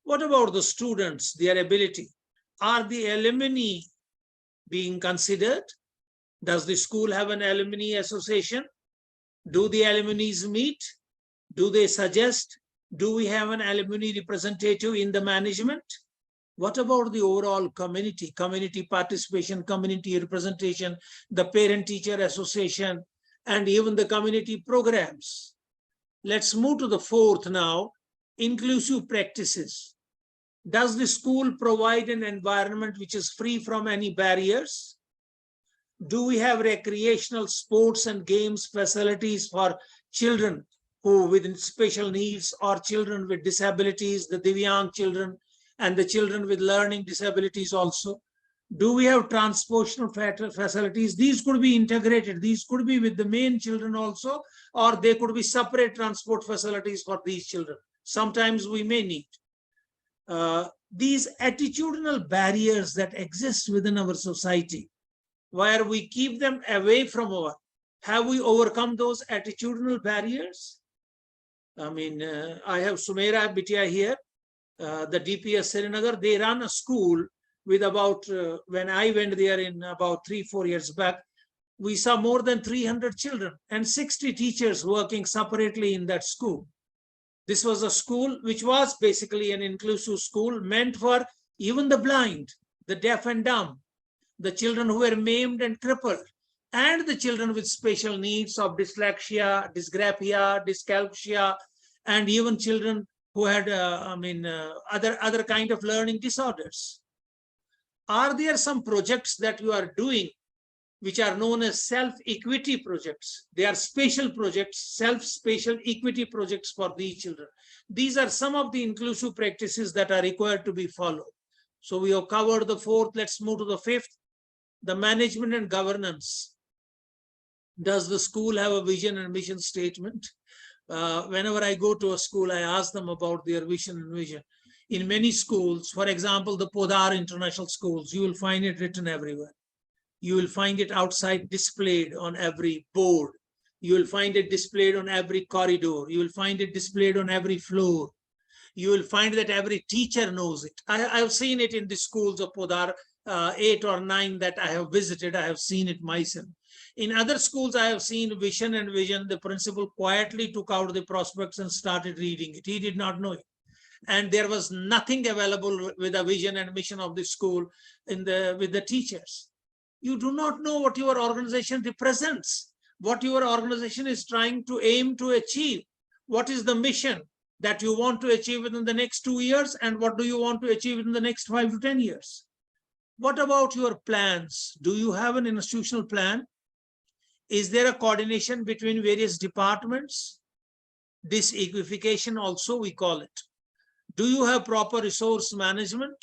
What about the students, their ability? Are the alumni being considered? Does the school have an alumni association? Do the alumni meet? Do they suggest? Do we have an alumni representative in the management? What about the overall community? Community participation, community representation, the parent-teacher association, and even the community programs. Let's move to the fourth now, inclusive practices. Does the school provide an environment which is free from any barriers? Do we have recreational sports and games facilities for children who with special needs or children with disabilities, the Divyang children and the children with learning disabilities also? Do we have transportation facilities? These could be integrated. These could be with the main children also, or they could be separate transport facilities for these children. Sometimes we may need. These attitudinal barriers that exist within our society, where we keep them away from our, have we overcome those attitudinal barriers? I mean, I have Sumaira Bitia here, the DPS Srinagar, they run a school with about, when I went there in about 3-4 years back, we saw more than 300 children and 60 teachers working separately in that school. This was a school which was basically an inclusive school meant for even the blind, the deaf and dumb, the children who were maimed and crippled, and the children with special needs of dyslexia, dysgraphia, dyscalculia, and even children who had, other kind of learning disorders. Are there some projects that you are doing which are known as self-equity projects? They are special projects, self-spatial equity projects for these children. These are some of the inclusive practices that are required to be followed. So we have covered the fourth. Let's move to the fifth. The management and governance. Does the school have a vision and mission statement? Whenever I go to a school, I ask them about their vision and vision. In many schools, for example, the Podar International Schools, you will find it written everywhere. You will find it outside displayed on every board. You will find it displayed on every corridor. You will find it displayed on every floor. You will find that every teacher knows it. I have seen it in the schools of Podar, 8 or 9 that I have visited. I have seen it myself. In other schools, I have seen vision and vision. The principal quietly took out the prospects and started reading it. He did not know it. And there was nothing available with the vision and mission of the school with the teachers. You do not know what your organization represents, what your organization is trying to aim to achieve. What is the mission that you want to achieve within the next 2 years, and what do you want to achieve in the next 5 to 10 years? What about your plans? Do you have an institutional plan? Is there a coordination between various departments? This equification also we call it. Do you have proper resource management?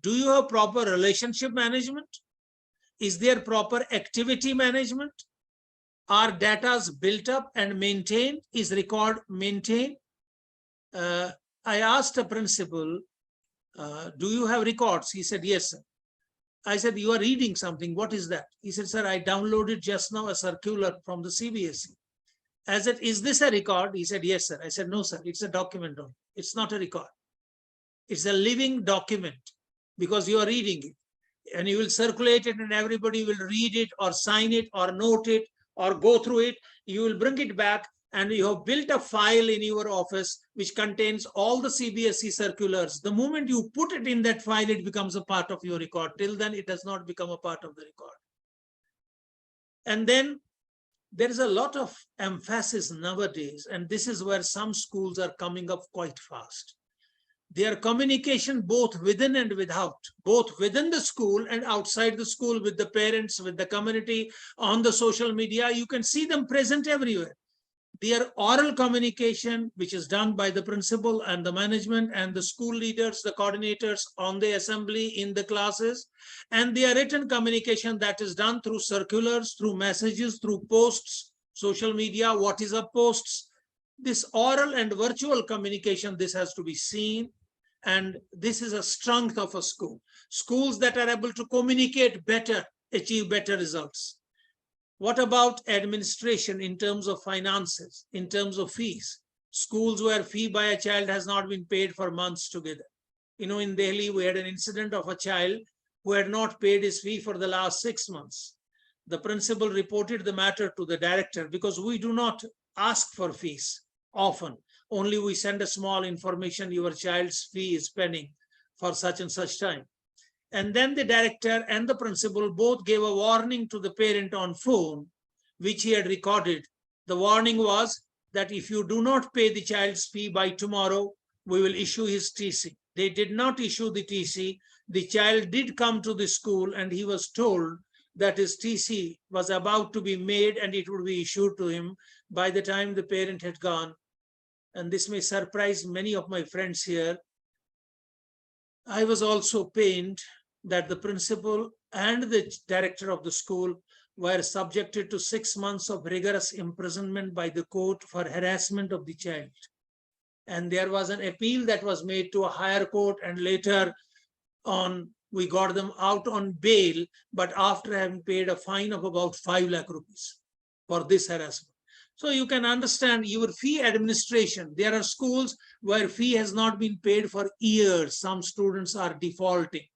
Do you have proper relationship management? Is there proper activity management? Are data built up and maintained? Is record maintained? I asked a principal, do you have records? He said, yes, sir. I said, you are reading something. What is that? He said, sir, I downloaded just now a circular from the CBSE. I said, is this a record? He said, yes, sir. I said, no, sir, it's a document. It's not a record. It's a living document because you are reading it. And you will circulate it and everybody will read it or sign it or note it or go through it. You will bring it back and you have built a file in your office which contains all the CBSE circulars. The moment you put it in that file, it becomes a part of your record. Till then, it does not become a part of the record. And then there is a lot of emphasis nowadays, and this is where some schools are coming up quite fast. Their communication both within and without, both within the school and outside the school, with the parents, with the community, on the social media, you can see them present everywhere. Their oral communication, which is done by the principal and the management and the school leaders, the coordinators on the assembly in the classes, and their written communication that is done through circulars, through messages, through posts, social media, what is up posts. This oral and virtual communication, this has to be seen. And this is a strength of a school. Schools that are able to communicate better, achieve better results. What about administration in terms of finances, in terms of fees? Schools where fee by a child has not been paid for months together. You know, in Delhi, we had an incident of a child who had not paid his fee for the last 6 months. The principal reported the matter to the director because we do not ask for fees often. Only we send a small information, your child's fee is pending for such and such time. And then the director and the principal both gave a warning to the parent on phone, which he had recorded. The warning was that if you do not pay the child's fee by tomorrow, we will issue his TC. They did not issue the TC. The child did come to the school and he was told that his TC was about to be made and it would be issued to him by the time the parent had gone. And this may surprise many of my friends here. I was also pained that the principal and the director of the school were subjected to 6 months of rigorous imprisonment by the court for harassment of the child. And there was an appeal that was made to a higher court, and later on we got them out on bail, but after having paid a fine of about 5 lakh rupees for this harassment. So you can understand your fee administration. There are schools where fee has not been paid for years. Some students are defaulting,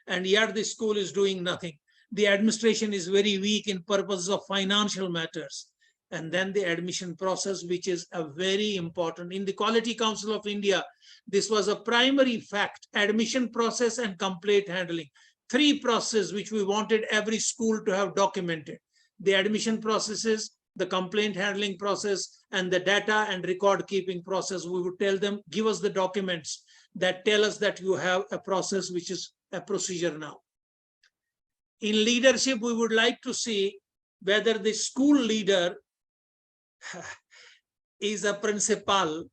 and yet the school is doing nothing. The administration is very weak in purposes of financial matters. And then the admission process, which is a very important. In the Quality Council of India, this was a primary fact: admission process and complaint handling. 3 processes which we wanted every school to have documented: the admission processes, the complaint handling process, and the data and record keeping process. We would tell them, give us the documents that tell us that you have a process which is a procedure now. In leadership, we would like to see whether the school leader is a principal.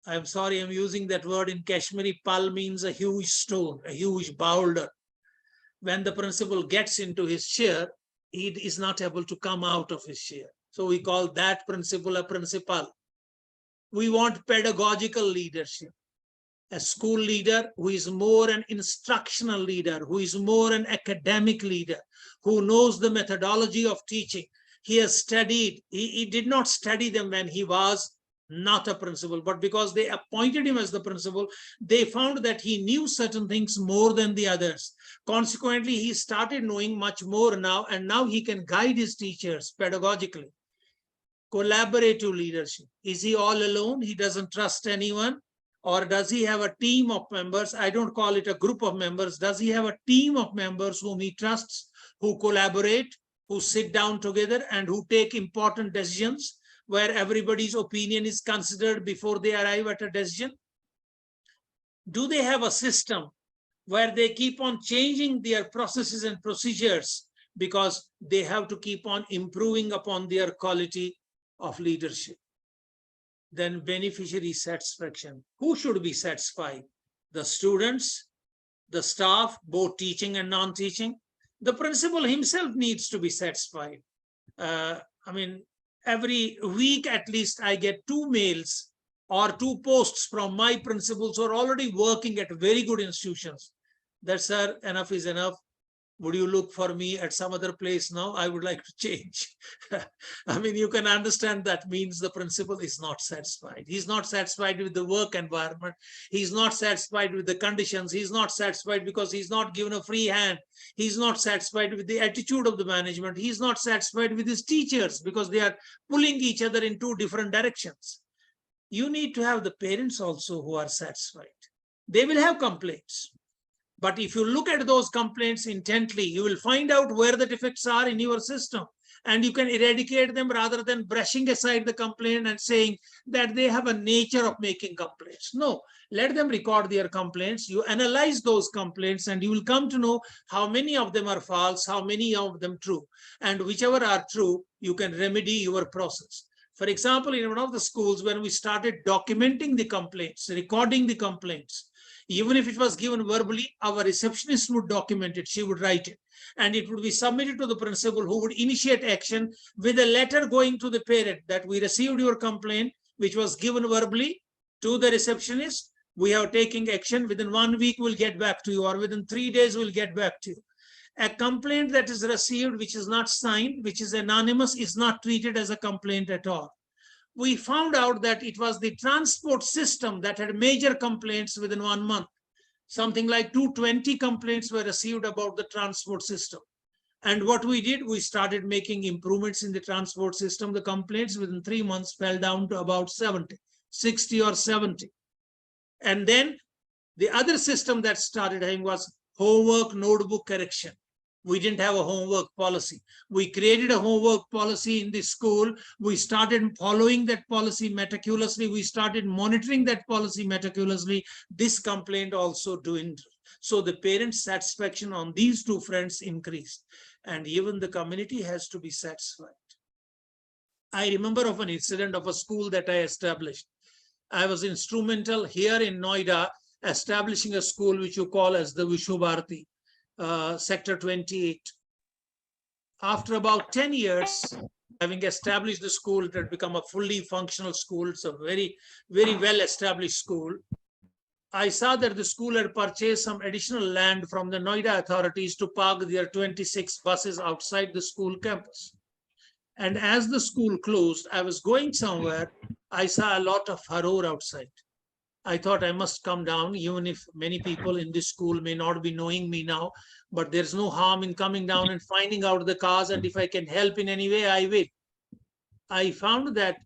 I'm sorry, I'm using that word in Kashmiri. Pal means a huge stone, a huge boulder. When the principal gets into his chair, he is not able to come out of his chair. So we call that principal a principal. We want pedagogical leadership. A school leader who is more an instructional leader, who is more an academic leader, who knows the methodology of teaching. He has studied, he did not study them when he was not a principal, but because they appointed him as the principal, they found that he knew certain things more than the others. Consequently, he started knowing much more now, and now he can guide his teachers pedagogically. Collaborative leadership. Is he all alone? He doesn't trust anyone? Or does he have a team of members? I don't call it a group of members. Does he have a team of members whom he trusts, who collaborate, who sit down together, and who take important decisions where everybody's opinion is considered before they arrive at a decision? Do they have a system where they keep on changing their processes and procedures because they have to keep on improving upon their quality of leadership? Then beneficiary satisfaction. Who should be satisfied? The students, the staff, both teaching and non-teaching. The principal himself needs to be satisfied. Every week at least I get 2 mails or 2 posts from my principals who are already working at very good institutions. That, sir, enough is enough. Would you look for me at some other place now? I would like to change. You can understand that means the principal is not satisfied. He's not satisfied with the work environment. He's not satisfied with the conditions. He's not satisfied because he's not given a free hand. He's not satisfied with the attitude of the management. He's not satisfied with his teachers because they are pulling each other in 2 different directions. You need to have the parents also who are satisfied. They will have complaints. But if you look at those complaints intently, you will find out where the defects are in your system, and you can eradicate them rather than brushing aside the complaint and saying that they have a nature of making complaints. No, let them record their complaints. You analyze those complaints and you will come to know how many of them are false, how many of them true. And whichever are true, you can remedy your process. For example, in one of the schools, when we started documenting the complaints, recording the complaints, even if it was given verbally, our receptionist would document it. She would write it, and it would be submitted to the principal, who would initiate action with a letter going to the parent that we received your complaint, which was given verbally to the receptionist. We are taking action. Within 1 week, we'll get back to you, or within 3 days, we'll get back to you. A complaint that is received, which is not signed, which is anonymous, is not treated as a complaint at all. We found out that it was the transport system that had major complaints within 1 month. Something like 220 complaints were received about the transport system. And what we did, we started making improvements in the transport system. The complaints within 3 months fell down to about 60 or 70. And then the other system that started having was homework notebook correction. We didn't have a homework policy. We created a homework policy in the school. We started following that policy meticulously. We started monitoring that policy meticulously. This complaint also doing. So the parents' satisfaction on these two fronts increased. And even the community has to be satisfied. I remember of an incident of a school that I established. I was instrumental here in Noida, establishing a school which you call as the Vishnu Bharati, Sector 28. After about 10 years, having established the school, it had become a fully functional school. It's a very, very well-established school. I saw that the school had purchased some additional land from the Noida authorities to park their 26 buses outside the school campus. And as the school closed, I was going somewhere, I saw a lot of furore outside. I thought I must come down, even if many people in this school may not be knowing me now, but there's no harm in coming down and finding out the cause, and if I can help in any way, I will. I found that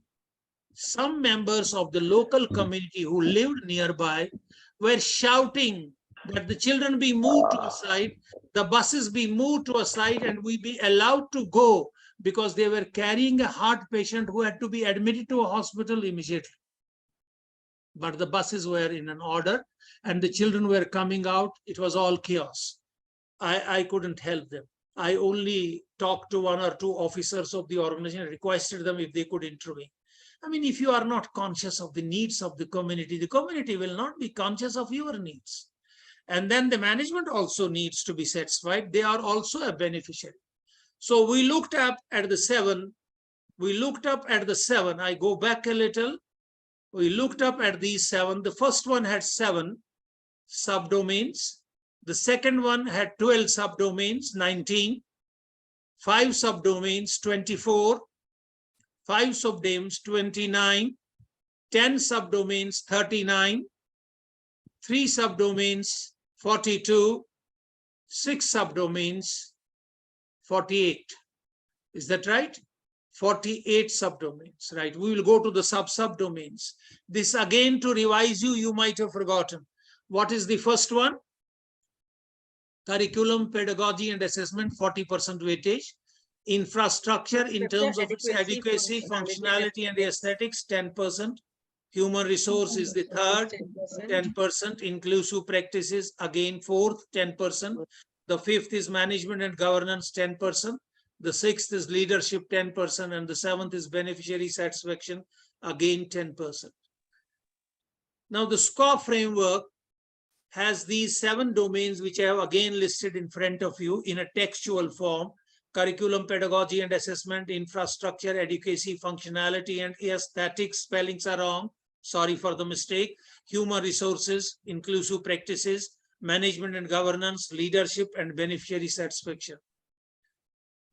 some members of the local community who lived nearby were shouting that the children be moved to a side, the buses be moved to a side, and we be allowed to go, because they were carrying a heart patient who had to be admitted to a hospital immediately. But the buses were in an order and the children were coming out. It was all chaos. I couldn't help them. I only talked to one or two officers of the organization and requested them if they could intervene. I mean, if you are not conscious of the needs of the community will not be conscious of your needs. And then the management also needs to be satisfied. They are also a beneficiary. So we looked up at the 7. I go back a little. We looked up at these 7. The first one had 7 subdomains. The second one had 12 subdomains, 19. 5 subdomains, 24. 5 subdomains, 29. 10 subdomains, 39. 3 subdomains, 42. 6 subdomains, 48. Is that right? 48 subdomains, right? We will go to the subdomains. This again, to revise you, you might have forgotten. What is the first one? Curriculum, pedagogy, and assessment, 40% weightage. Infrastructure in terms of its adequacy, functionality, and aesthetics, 10%. Human resource is the third, 10%. Inclusive practices, again, fourth, 10%. The fifth is management and governance, 10%. The sixth is leadership, 10%. And the seventh is beneficiary satisfaction, again, 10%. Now, the Sqaaf framework has these 7 domains, which I have again listed in front of you in a textual form: curriculum, pedagogy, and assessment, infrastructure, adequacy, functionality, and aesthetics. Spellings are wrong. Sorry for the mistake. Human resources, inclusive practices, management and governance, leadership, and beneficiary satisfaction.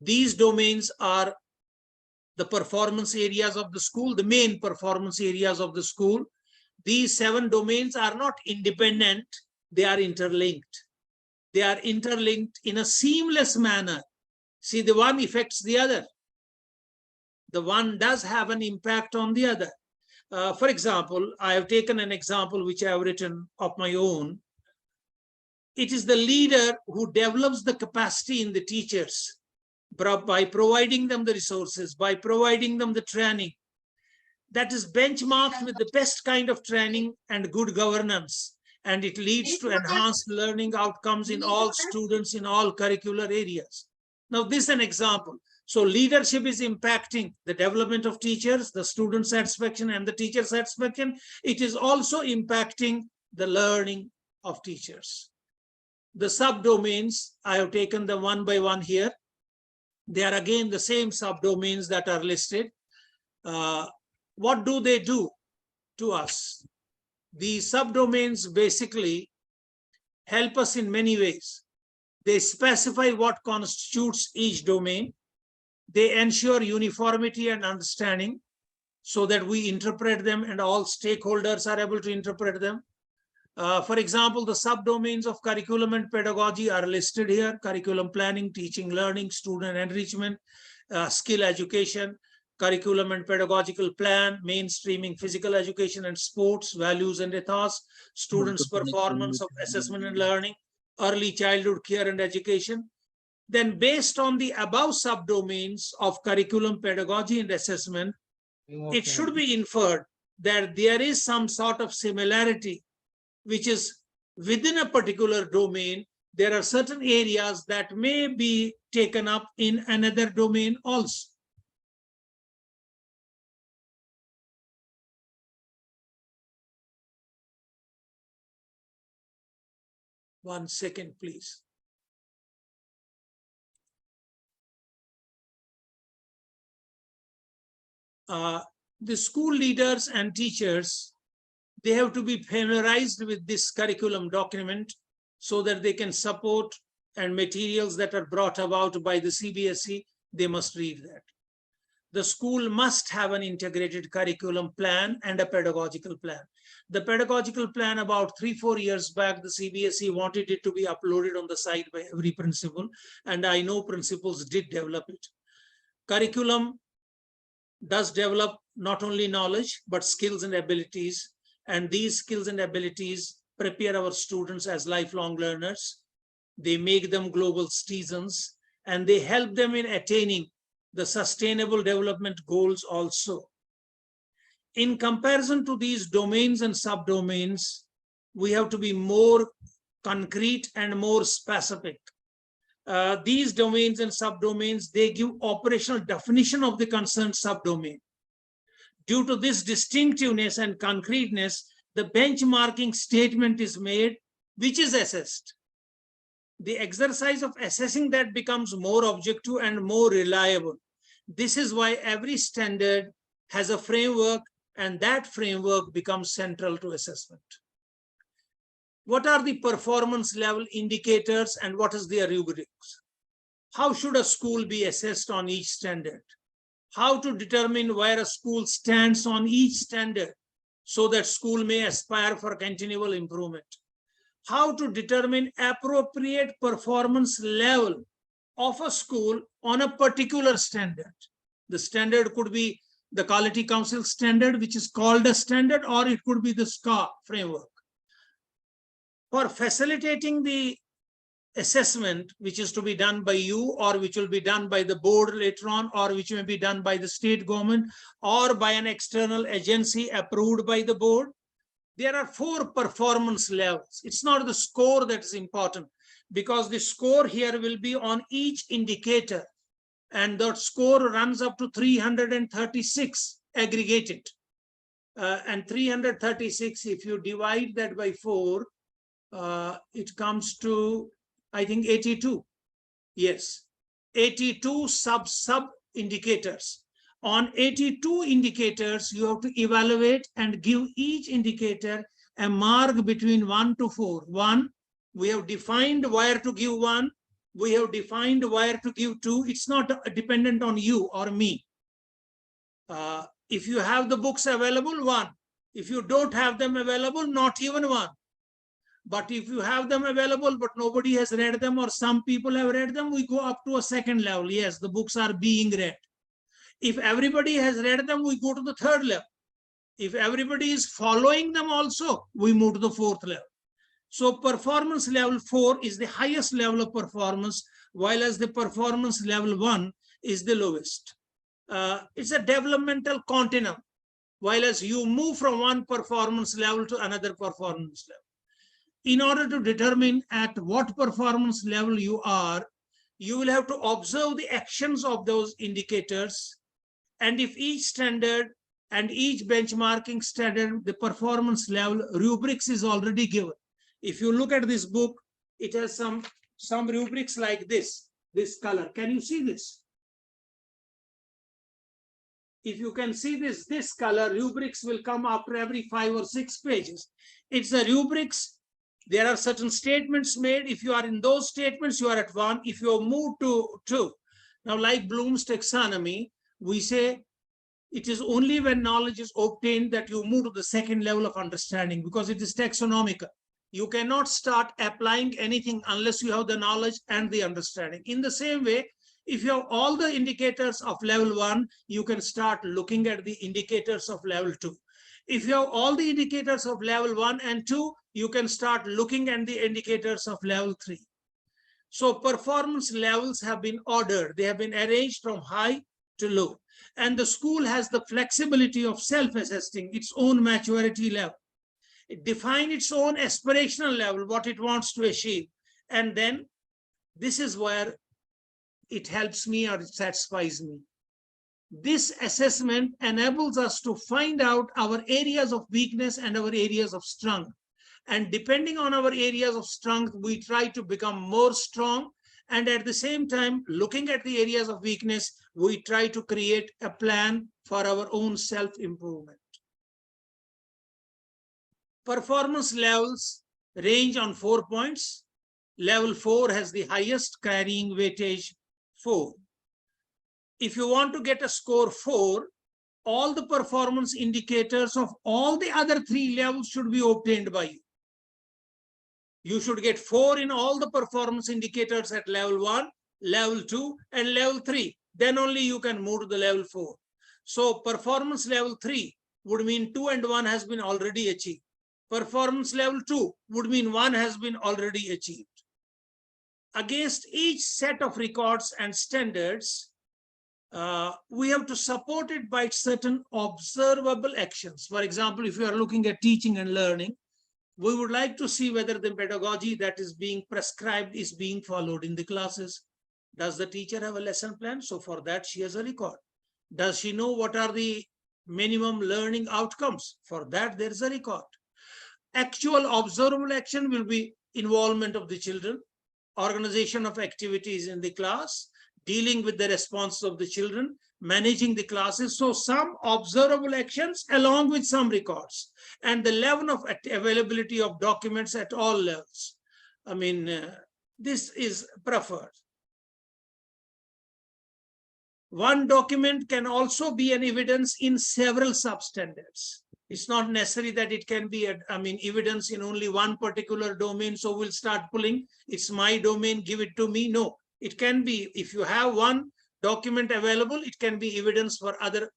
These domains are the performance areas of the school, the main performance areas of the school. These 7 domains are not independent, they are interlinked. They are interlinked in a seamless manner. See, the one affects the other. The one does have an impact on the other. For example, I have taken an example which I have written of my own. It is the leader who develops the capacity in the teachers by providing them the resources, by providing them the training. That is benchmarked with the best kind of training and good governance. And it leads to enhanced learning outcomes in all students in all curricular areas. Now, this is an example. So leadership is impacting the development of teachers, the student satisfaction and the teacher satisfaction. It is also impacting the learning of teachers. The subdomains, I have taken them one by one here. They are again the same subdomains that are listed. What do they do to us? The subdomains basically help us in many ways. They specify what constitutes each domain. They ensure uniformity and understanding so that we interpret them and all stakeholders are able to interpret them. For example, the subdomains of curriculum and pedagogy are listed here: curriculum planning, teaching, learning, student enrichment, skill education, curriculum and pedagogical plan, mainstreaming physical education and sports, values and ethos, students' performance of assessment and learning, early childhood care and education. then based on the above subdomains of curriculum, pedagogy, and assessment, it should be inferred that there is some sort of similarity, which is within a particular domain. There are certain areas that may be taken up in another domain also. One second, please. The school leaders and teachers, they have to be familiarized with this curriculum document so that they can support, and materials that are brought about by the CBSE, they must read that. The school must have an integrated curriculum plan and a pedagogical plan. The pedagogical plan, about 3-4 years back, the CBSE wanted it to be uploaded on the site by every principal, and I know principals did develop it. Curriculum does develop not only knowledge, but skills and abilities, and these skills and abilities prepare our students as lifelong learners. They make them global citizens, and they help them in attaining the sustainable development goals also. In comparison to these domains and subdomains, we have to be more concrete and more specific. These domains and subdomains, they give operational definition of the concerned subdomain. Due to this distinctiveness and concreteness, the benchmarking statement is made, which is assessed. The exercise of assessing that becomes more objective and more reliable. This is why every standard has a framework, and that framework becomes central to assessment. What are the performance level indicators and what is their rubrics? How should a school be assessed on each standard? How to determine where a school stands on each standard so that school may aspire for continual improvement? How to determine appropriate performance level of a school on a particular standard. The standard could be the Quality Council standard, which is called a standard, or it could be the Sqaaf framework. For facilitating the assessment, which is to be done by you, or which will be done by the board later on, or which may be done by the state government, or by an external agency approved by the board, there are 4 performance levels. It's not the score that is important, because the score here will be on each indicator, and that score runs up to 336 aggregated. And 336, if you divide that by 4, it comes to, I think, 82. Yes, 82 sub indicators. On 82 indicators, you have to evaluate and give each indicator a mark between 1 to 4. 1, we have defined where to give 1. We have defined where to give 2. It's not dependent on you or me. If you have the books available, 1. If you don't have them available, not even 1. But if you have them available, but nobody has read them, or some people have read them, we go up to a 2nd level. Yes, the books are being read. If everybody has read them, we go to the 3rd level. If everybody is following them also, we move to the 4th level. So performance level 4 is the highest level of performance, while as the performance level 1 is the lowest. It's a developmental continuum, while as you move from one performance level to another performance level. In order to determine at what performance level you are, you will have to observe the actions of those indicators. And if each standard and each benchmarking standard, the performance level rubrics is already given. If you look at this book, it has some rubrics like this color. Can you see this? If you can see this color, rubrics will come after every 5 or 6 pages. It's the rubrics. There are certain statements made. If you are in those statements, you are at 1. If you move to 2. Now, like Bloom's taxonomy, we say it is only when knowledge is obtained that you move to the 2nd level of understanding, because it is taxonomical. You cannot start applying anything unless you have the knowledge and the understanding. In the same way, if you have all the indicators of level 1, you can start looking at the indicators of level 2. If you have all the indicators of level 1 and 2, you can start looking at the indicators of level 3. So performance levels have been ordered. They have been arranged from high to low. And the school has the flexibility of self-assessing its own maturity level. It defines its own aspirational level, what it wants to achieve. And then this is where it helps me or it satisfies me. This assessment enables us to find out our areas of weakness and our areas of strength. And depending on our areas of strength, we try to become more strong. And at the same time, looking at the areas of weakness, we try to create a plan for our own self-improvement. Performance levels range on 4 points. Level 4 has the highest, carrying weightage 4. If you want to get a score 4, all the performance indicators of all the other 3 levels should be obtained by you. You should get 4 in all the performance indicators at level 1, level 2, and level 3. Then only you can move to the level 4. So performance level 3 would mean 2 and 1 has been already achieved. Performance level 2 would mean 1 has been already achieved. Against each set of records and standards, we have to support it by certain observable actions. For example, if you are looking at teaching and learning, we would like to see whether the pedagogy that is being prescribed is being followed in the classes. Does the teacher have a lesson plan? So for that, she has a record. Does she know what are the minimum learning outcomes? For that, there is a record. Actual observable action will be involvement of the children, organization of activities in the class, dealing with the response of the children, managing the classes. So some observable actions along with some records, and the level of availability of documents at all levels. I mean, this is preferred. One document can also be an evidence in several substandards. It's not necessary that it can be, evidence in only one particular domain. So we'll start pulling, it's my domain, give it to me. No, it can be, if you have one document available, it can be evidence for other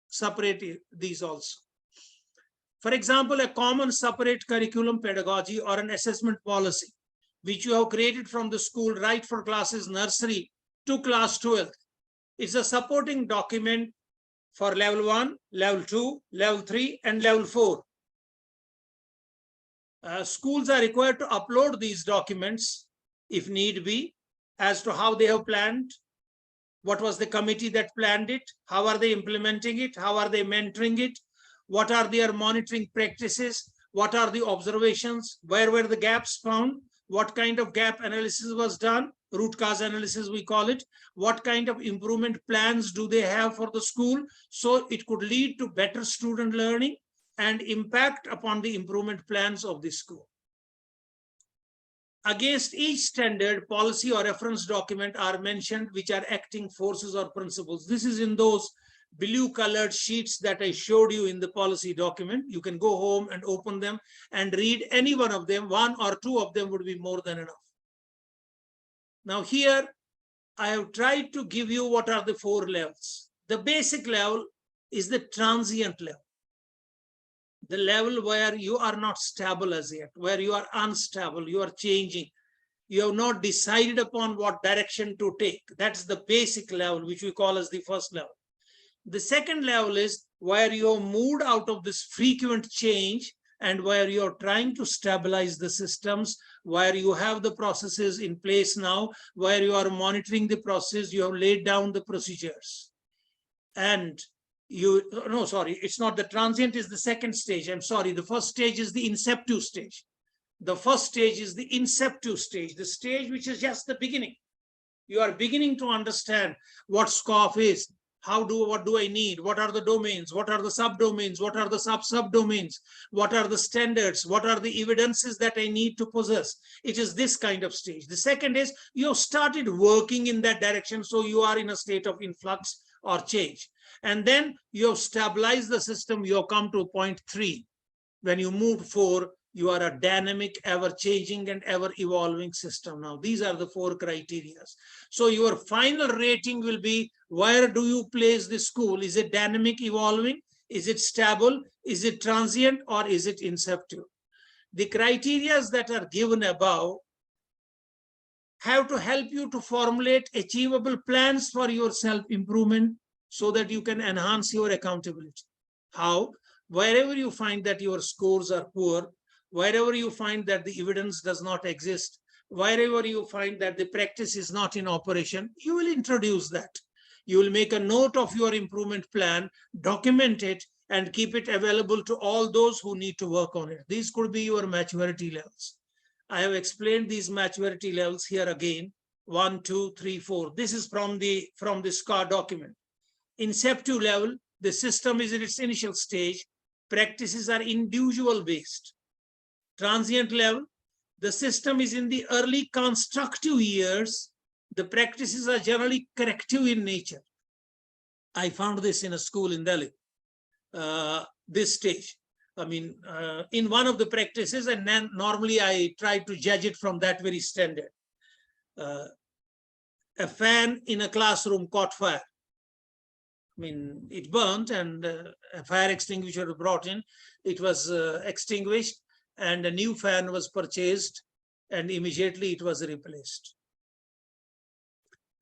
separate these also. For example, a common separate curriculum pedagogy or an assessment policy, which you have created from the school right for classes nursery to class 12. It's a supporting document for level 1, level 2, level 3, and level 4. Schools are required to upload these documents if need be, as to how they have planned, what was the committee that planned it, how are they implementing it, how are they mentoring it, what are their monitoring practices, what are the observations, where were the gaps found, what kind of gap analysis was done, root cause analysis we call it, what kind of improvement plans do they have for the school, so it could lead to better student learning and impact upon the improvement plans of the school. Against each standard, policy or reference document are mentioned, which are acting forces or principles. This is in those blue colored sheets that I showed you in the policy document. You can go home and open them and read any one of them. 1 or 2 of them would be more than enough. Now here, I have tried to give you what are the 4 levels. The basic level is the transient level. The level where you are not stable as yet, where you are unstable, you are changing. You have not decided upon what direction to take. That's the basic level, which we call as the first level. The second level is where you have moved out of this frequent change and where you're trying to stabilize the systems, where you have the processes in place now, where you are monitoring the process, you have laid down the procedures. And it's not the transient is the second stage. I'm sorry, the first stage is the inceptive stage. The first stage is the inceptive stage, the stage which is just the beginning. You are beginning to understand what Sqaaf is. What do I need? What are the domains? What are the subdomains? What are the subdomains? What are the standards? What are the evidences that I need to possess? It is this kind of stage. The second is you have started working in that direction. So you are in a state of influx or change. And then you have stabilized the system. You have come to point 3. When you move 4, you are a dynamic, ever-changing and ever-evolving system. Now, these are the 4 criteria. So your final rating will be, where do you place the school? Is it dynamic, evolving? Is it stable? Is it transient? Or is it inceptive? The criteria that are given above have to help you to formulate achievable plans for your self-improvement so that you can enhance your accountability. How? Wherever you find that your scores are poor, wherever you find that the evidence does not exist, wherever you find that the practice is not in operation, you will introduce that. You will make a note of your improvement plan, document it, and keep it available to all those who need to work on it. These could be your maturity levels. I have explained these maturity levels here again. 1, 2, 3, 4. This is from the Sqaaf document. Inceptive level, the system is in its initial stage. Practices are individual based. Transient level, the system is in the early constructive years. The practices are generally corrective in nature. I found this in a school in Delhi, this stage. I mean, in one of the practices, and then normally I try to judge it from that very standard. A fan in a classroom caught fire. I mean, it burnt and a fire extinguisher was brought in. It was extinguished and a new fan was purchased and immediately it was replaced.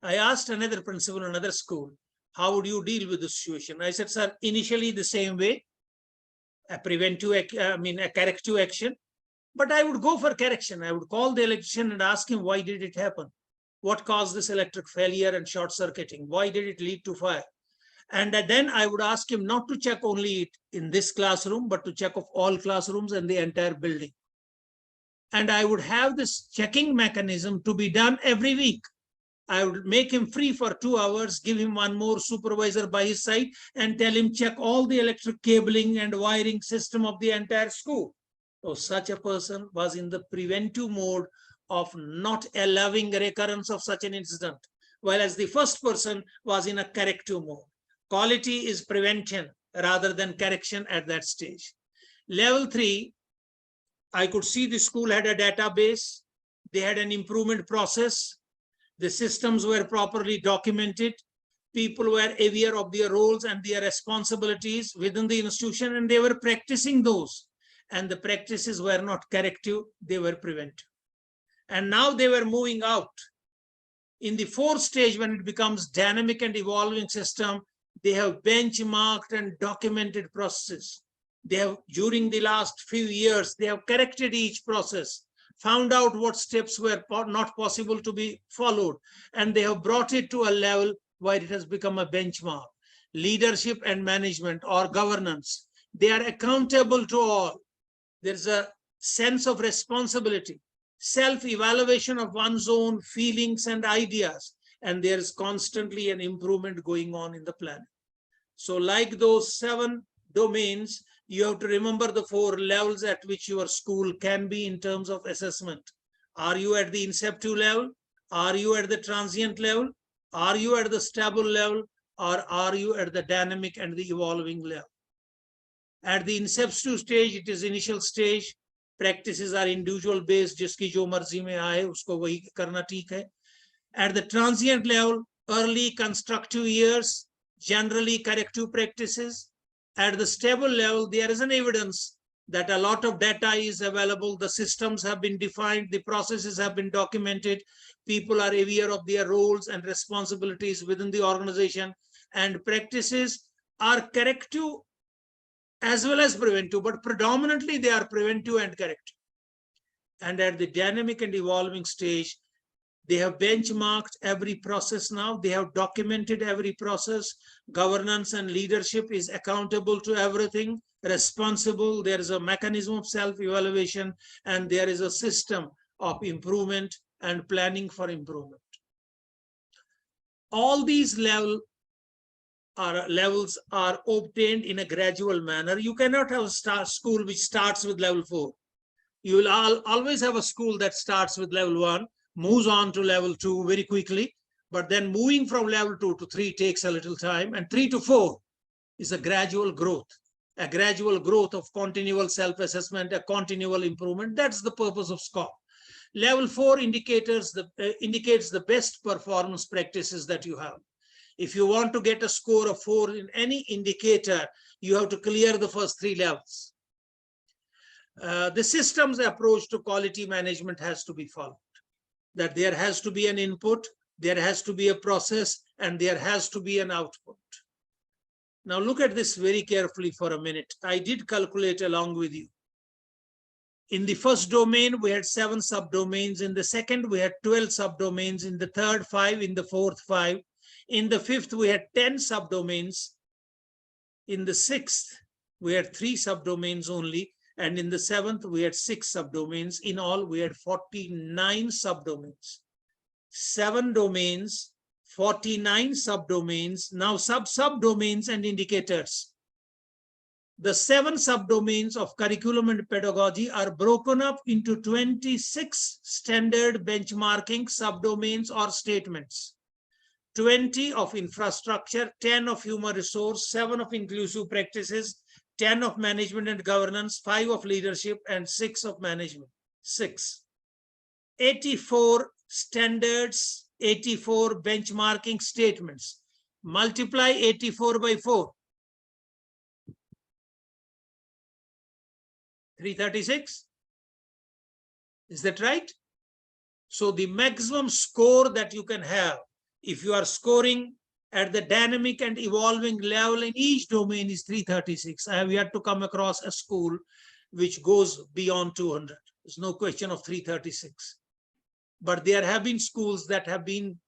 I asked another principal in another school, how would you deal with the situation? I said, sir, initially the same way, a corrective action, but I would go for correction. I would call the electrician and ask him, why did it happen? What caused this electric failure and short circuiting? Why did it lead to fire? And then I would ask him not to check only in this classroom, but to check of all classrooms and the entire building. And I would have this checking mechanism to be done every week. I would make him free for 2 hours, give him one more supervisor by his side and tell him check all the electric cabling and wiring system of the entire school. So such a person was in the preventive mode of not allowing recurrence of such an incident, whereas the first person was in a corrective mode. Quality is prevention rather than correction at that stage. Level 3, I could see the school had a database, they had an improvement process, the systems were properly documented, people were aware of their roles and their responsibilities within the institution, and they were practicing those. And the practices were not corrective, they were preventive. And now they were moving out. In the 4th stage, when it becomes dynamic and evolving system, they have benchmarked and documented processes. They have, during the last few years, they have corrected each process, found out what steps were not possible to be followed, and they have brought it to a level where it has become a benchmark. Leadership and management or governance, they are accountable to all. There's a sense of responsibility, self-evaluation of one's own feelings and ideas, and there's constantly an improvement going on in the planet. So like those 7 domains, you have to remember the 4 levels at which your school can be in terms of assessment. Are you at the inceptive level? Are you at the transient level? Are you at the stable level? Or are you at the dynamic and the evolving level? At the inceptive stage, it is initial stage. Practices are individual based, जिसकी जो मर्जी में आए उसको वही करना ठीक है. At the transient level, early constructive years, generally corrective practices. At the stable level, there is an evidence that a lot of data is available. The systems have been defined, the processes have been documented. People are aware of their roles and responsibilities within the organization, and practices are corrective as well as preventive, but predominantly they are preventive and corrective. And at the dynamic and evolving stage, they have benchmarked every process now. They have documented every process. Governance and leadership is accountable to everything, responsible. There is a mechanism of self-evaluation, and there is a system of improvement and planning for improvement. All these levels are obtained in a gradual manner. You cannot have a school which starts with level 4. You will always have a school that starts with level 1, moves on to level 2 very quickly, but then moving from level 2 to 3 takes a little time, and 3 to 4 is a gradual growth of continual self-assessment, a continual improvement. That's the purpose of Sqaaf. Level 4 indicates the best performance practices that you have. If you want to get a score of 4 in any indicator, you have to clear the first 3 levels. The system's approach to quality management has to be followed. that there has to be an input, there has to be a process, and there has to be an output. Now look at this very carefully for a minute. I did calculate along with you. In the first domain, we had 7 subdomains. In the second, we had 12 subdomains. In the third, 5. In the fourth, 5. In the fifth, we had 10 subdomains. In the sixth, we had 3 subdomains only. And in the seventh, we had 6 subdomains. In all, we had 49 subdomains. 7 domains, 49 subdomains. Now subdomains and indicators. The 7 subdomains of curriculum and pedagogy are broken up into 26 standard benchmarking subdomains or statements. 20 of infrastructure, 10 of human resource, 7 of inclusive practices, 10 of management and governance, 5 of leadership, and 6 of management. 6. 84 standards, 84 benchmarking statements. Multiply 84 by 4. 336. Is that right? So the maximum score that you can have, if you are scoring at the dynamic and evolving level in each domain, is 336. I have yet to come across a school which goes beyond 200. There's no question of 336. But there have been schools that have been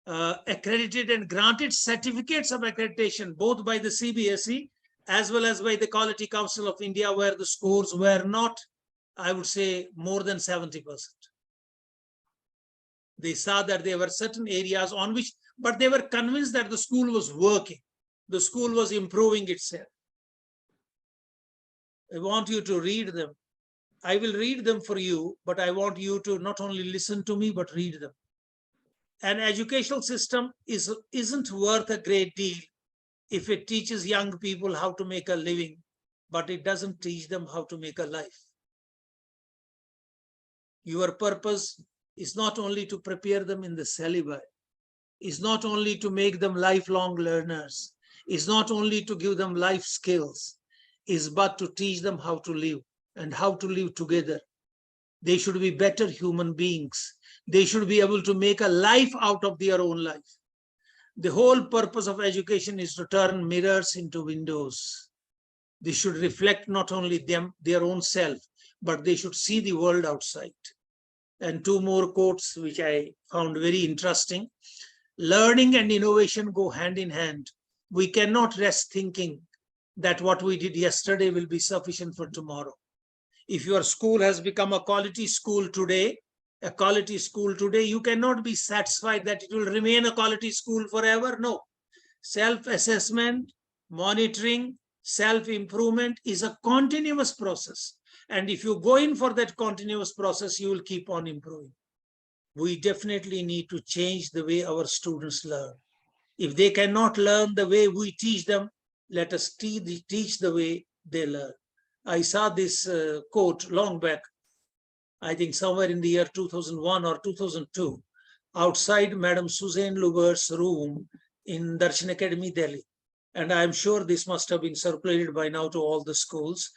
accredited and granted certificates of accreditation, both by the CBSE as well as by the Quality Council of India, where the scores were not, I would say, more than 70%. They saw that there were certain areas on which, but they were convinced that the school was working. The school was improving itself. I want you to read them. I will read them for you, but I want you to not only listen to me, but read them. An educational system isn't worth a great deal if it teaches young people how to make a living, but it doesn't teach them how to make a life. Your purpose is not only to prepare them in the syllabi, is not only to make them lifelong learners, is not only to give them life skills, is but to teach them how to live and how to live together. They should be better human beings. They should be able to make a life out of their own life. The whole purpose of education is to turn mirrors into windows. They should reflect not only their own self, but they should see the world outside. And 2 more quotes, which I found very interesting. Learning and innovation go hand in hand. We cannot rest thinking that what we did yesterday will be sufficient for tomorrow. If your school has become a quality school today, you cannot be satisfied that it will remain a quality school forever. No. Self-assessment, monitoring, self-improvement is a continuous process. And if you go in for that continuous process, you will keep on improving. We definitely need to change the way our students learn. If they cannot learn the way we teach them, let us teach the way they learn. I saw this quote long back, I think somewhere in the year 2001 or 2002, outside Madam Suzanne Lubert's room in Darshan Academy, Delhi. And I'm sure this must have been circulated by now to all the schools.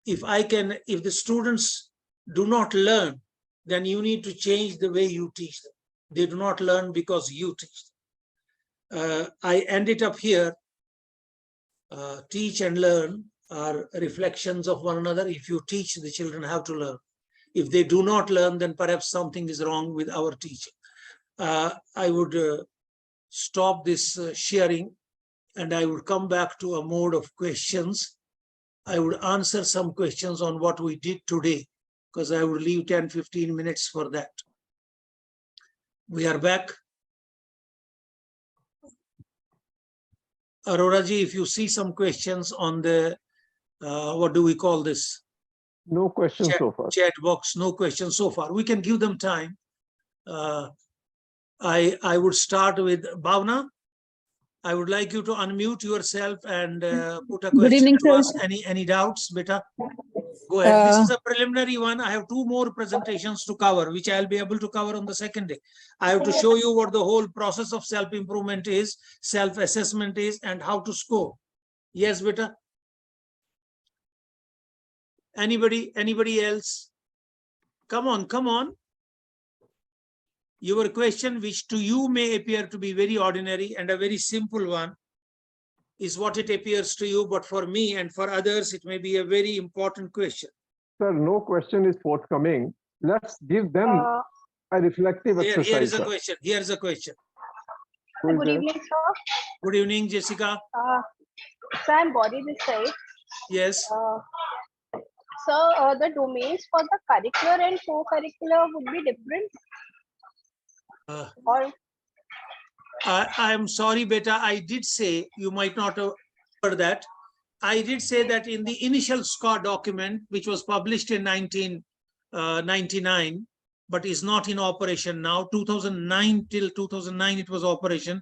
If the students do not learn, then you need to change the way you teach them. They do not learn because you teach them. I end it up here. Teach and learn are reflections of one another. If you teach the children how to learn, if they do not learn, then perhaps something is wrong with our teaching. I would stop this sharing, and I would come back to a mode of questions. I would answer some questions on what we did today, because I would leave 10-15 minutes for that. We are back. Arora ji, if you see some questions on the, what do we call this? No questions so far. Chat box, no questions so far. We can give them time. I would start with Bhavna. I would like you to unmute yourself and put a question evening, to sir. us. Any doubts, beta? Go ahead. This is a preliminary one. I have 2 more presentations to cover, which I'll be able to cover on the second day. I have to show you what the whole process of self-improvement is, self-assessment is, and how to score. Yes, beta? Anybody else? Come on. Your question, which to you may appear to be very ordinary and a very simple one, is what it appears to you, but for me and for others, it may be a very important question. Sir, no question is forthcoming. Let's give them a reflective Here exercise. is a Sir. question. Here's a question. Who is Good there? evening, sir. Good evening, Jessica. Sir, I'm Gauri this side. Yes. Sir, the domains for the curricular and co-curricular would be different, Uh, or I'm sorry, beta. I did say, you might not have heard that. I did say that in the initial Sqaaf document, which was published in 1999, but is not in operation now, 2009 till 2009, it was operation.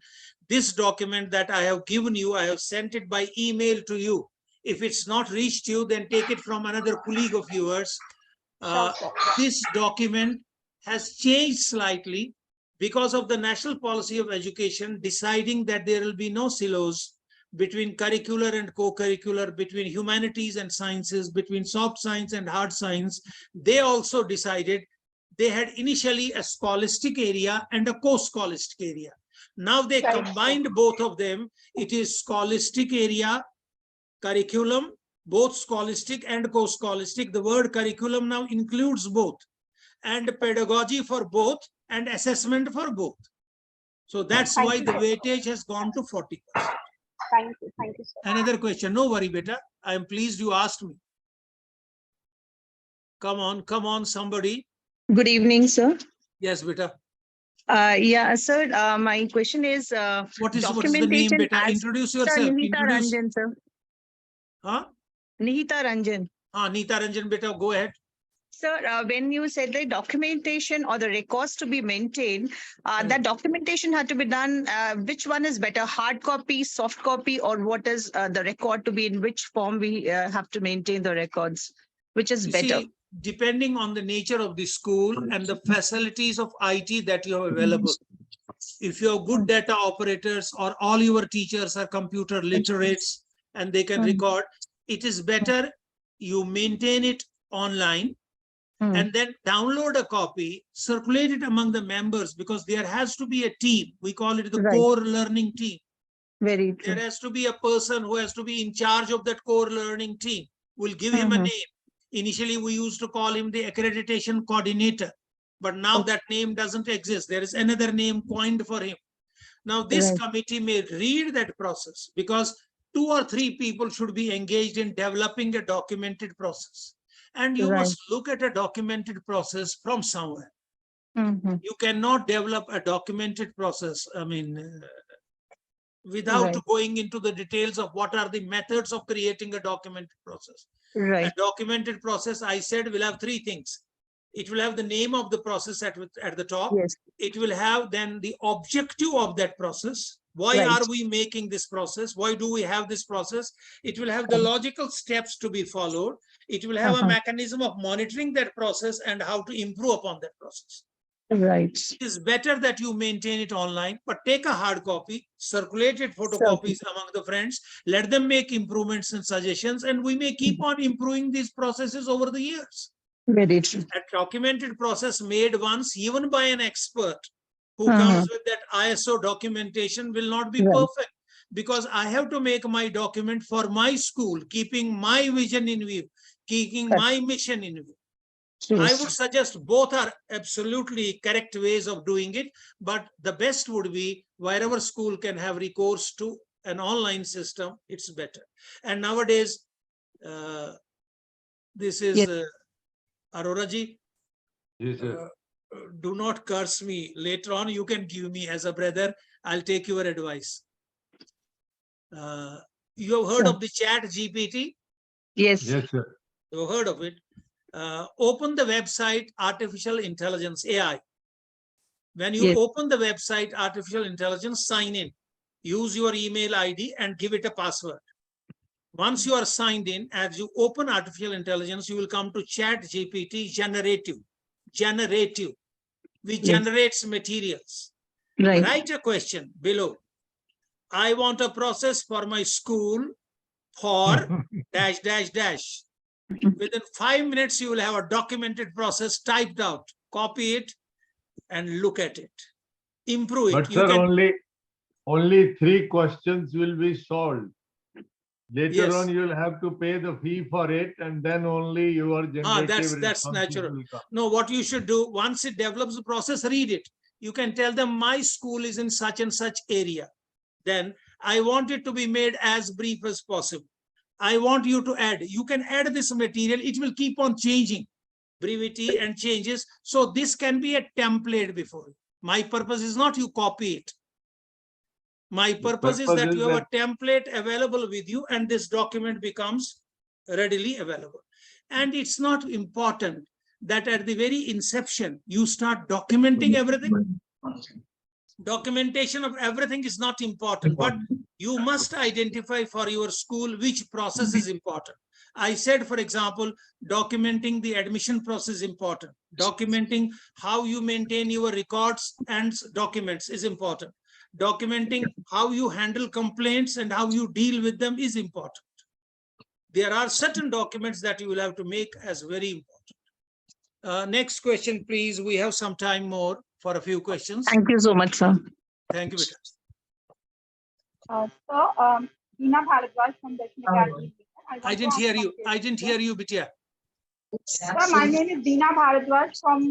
This document that I have given you, I have sent it by email to you. If it's not reached you, then take it from another colleague of yours. Sure, sir. This document has changed slightly because of the National Policy of Education deciding that there will be no silos between curricular and co-curricular, between humanities and sciences, between soft science and hard science. They also decided they had initially a scholastic area and a co-scholastic area. Now they Right. combined both of them. It is scholastic area, curriculum, both scholastic and co-scholastic. The word curriculum now includes both, and pedagogy for both and assessment for both. So that's Thank why you, the sir. weightage has gone to 40%. Thank you, sir. Another question. No worry, beta. I am pleased you asked me. Come on, somebody. Good evening, sir. Yes, beta. Yeah, sir, my question is What is the name, documentation beta? as Introduce Sir, yourself. Nihita Introduce. Ranjan, sir. Huh? Nihita Ranjan. Nita Ranjan, beta, go ahead. Sir, when you said the documentation or the records to be maintained, that documentation had to be done. Which one is better, hard copy, soft copy, or what is the record to be in which form we have to maintain the records? Which is You better? see, depending on the nature of the school and the facilities of IT that you have available. If you have good data operators or all your teachers are computer literates and they can record, it is better you maintain it online and then download a copy, circulate it among the members, because there has to be a team. We call it the Right. core learning team. Very true. There has to be a person who has to be in charge of that core learning team. We'll give him a name. Initially, we used to call him the accreditation coordinator, but now that name doesn't exist. There is another name coined for him. Now, this Right. committee may read that process, because 2 or 3 people should be engaged in developing a documented process. And you Right. must look at a documented process from somewhere. Mhm. You cannot develop a documented process, without Right. going into the details of what are the methods of creating a documented process. Right. A documented process, I said, will have 3 things. It will have the name of the process at the top. Yes. It will have then the objective of that process. Why Right. are we making this process? Why do we have this process? It will have the logical steps to be followed. It will have a mechanism of monitoring that process and how to improve upon that process. Right. It is better that you maintain it online, but take a hard copy, circulate it, photocopies among the friends, let them make improvements and suggestions, and we may keep on improving these processes over the years. Very true. A documented process made once, even by an expert who comes with that ISO documentation, will not be Right. perfect, because I have to make my document for my school, keeping my vision in view, keeping my mission in view. I would suggest both are absolutely correct ways of doing it, but the best would be wherever school can have recourse to an online system, it's better. And nowadays, this is Arora ji. Yes, sir. Do not curse me. Later on, you can give me as a brother. I'll take your advice. You have heard of the chat GPT? Yes. Yes, sir. You have heard of it? Open the website Artificial Intelligence, AI. When you open the website Artificial Intelligence, sign in. Use your email ID and give it a password. Once you are signed in, as you open Artificial Intelligence, you will come to Chat GPT Generative. Generative, which generates materials. Right. Write a question below. I want a process for my school for dash, dash, dash. Within 5 minutes, you will have a documented process typed out. Copy it, and look at it. Improve But it. sir, only 3 questions will be solved. Later Yes. on, you'll have to pay the fee for it, and then only your generative That's responses natural. will come. No, what you should do, once it develops the process, read it. You can tell them my school is in such and such area. Then I want it to be made as brief as possible. I want you to add. You can add this material. It will keep on changing, brevity and changes. So this can be a template before. My purpose is not you copy it. My purpose is that you have a template available with you and this document becomes readily available. And it's not important that at the very inception, you start documenting everything. Documentation of everything is not important, but you must identify for your school which process is important. I said, for example, documenting the admission process is important. Documenting how you maintain your records and documents is important. Documenting how you handle complaints and how you deal with them is important. There are certain documents that you will have to make as very important. Next question, please. We have some time more for a few questions. Thank you so much, sir. Thank you, Vita. So, Deena Bharadwaj from Dakshin Academy. I didn't hear you. I didn't hear you, Bitya. Sir, my name is Deena Bharadwaj from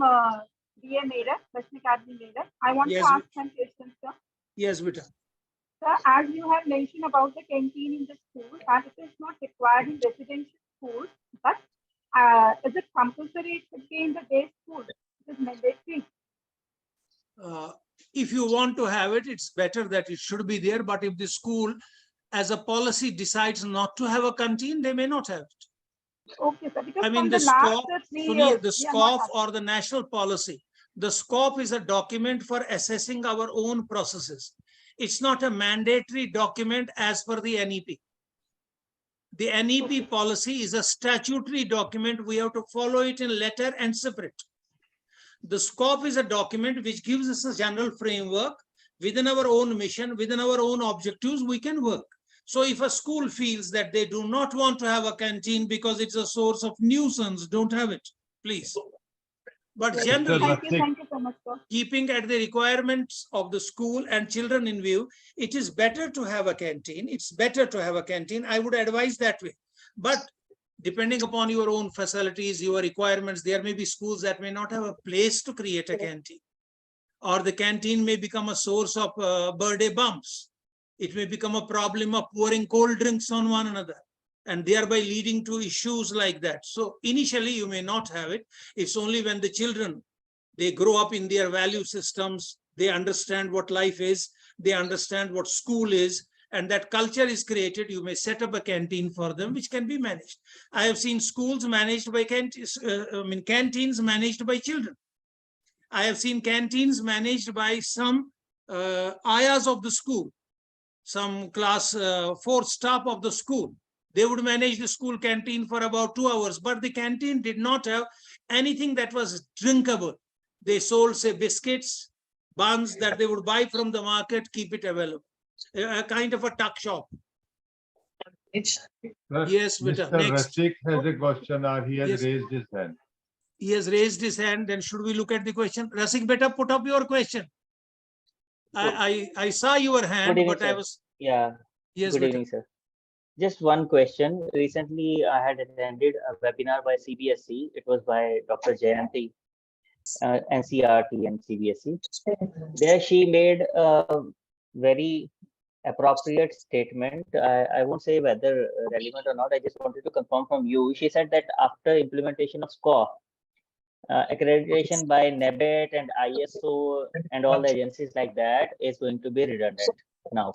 DA Meerut, Dakshin Academy Meerut. I want Yes, to ask some questions, sir. Yes, Vita. Sir, as you have mentioned about the canteen in the school, and it is not required in residential schools, but is it compulsory it should be in the day school? It is mandatory. If you want to have it, it's better that it should be there. But if the school, as a policy, decides not to have a canteen, they may not have it. Okay, sir. Because I mean, from the last Sqaaf, 3 Suniya, years, the we are not Sqaaf or the national policy. The Sqaaf is a document for assessing our own processes. It's not a mandatory document as per the NEP. The NEP policy is a statutory document. We have to follow it in letter and separate. The Sqaaf is a document which gives us a general framework. Within our own mission, within our own objectives, we can work. So if a school feels that they do not want to have a canteen because it's a source of nuisance, don't have it, please. But generally, thank you so much, sir. Keeping at the requirements of the school and children in view, it is better to have a canteen. It's better to have a canteen. I would advise that way. But depending upon your own facilities, your requirements, there may be schools that may not have a place to create a canteen. Or the canteen may become a source of birthday bumps. It may become a problem of pouring cold drinks on one another and thereby leading to issues like that. So initially you may not have it. It's only when the children, they grow up in their value systems, they understand what life is, they understand what school is, and that culture is created, you may set up a canteen for them, which can be managed. I have seen schools managed by canteens managed by children. I have seen canteens managed by some ayahs of the school, some class 4 staff of the school. They would manage the school canteen for about 2 hours, but the canteen did not have anything that was drinkable. They sold, say, biscuits, buns that they would buy from the market, keep it available. A kind of a tuck shop. Yes, Vita. Mr. Next. Rasik has a question, or he has Yes. raised his hand. He has raised his hand. Then should we look at the question? Rasik, beta, put up your question. I saw your hand, Good evening, but I sir. was. Yeah. Yes, Good Vita. evening, sir. Just one question. Recently, I had attended a webinar by CBSE. It was by Dr. Jayanti, NCRT and CBSE. There she made a very appropriate statement. I won't say whether relevant or not. I just wanted to confirm from you. She said that after implementation of Sqaaf, accreditation by NABET and ISO and all the agencies like that is going to be redundant now.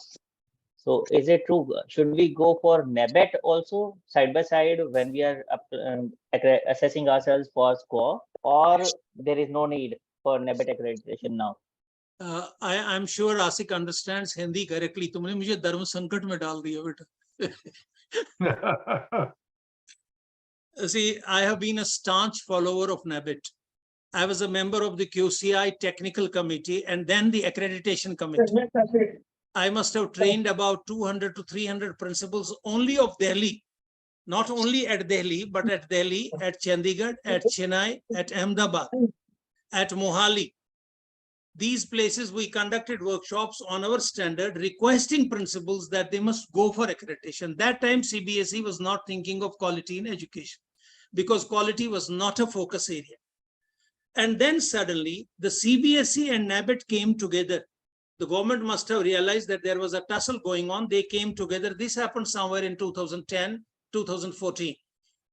So is it true? Should we go for NABET also side by side when we are assessing ourselves for Sqaaf, or there is no need for NABET accreditation now? I'm sure Asik understands Hindi correctly. तुमने मुझे धर्म संकट में डाल दिया बेटा. See, I have been a staunch follower of NABET. I was a member of the QCI technical committee and then the accreditation committee. I must have trained about 200 to 300 principals only of Delhi, not only at Delhi, but at Delhi, at Chandigarh, at Chennai, at Ahmedabad, at Mohali. these places we conducted workshops on our standard, requesting principals that they must go for accreditation. That time CBSE was not thinking of quality in education because quality was not a focus area. And then suddenly the CBSE and NABET came together. The government must have realized that there was a tussle going on. They came together. This happened somewhere in 2010, 2014.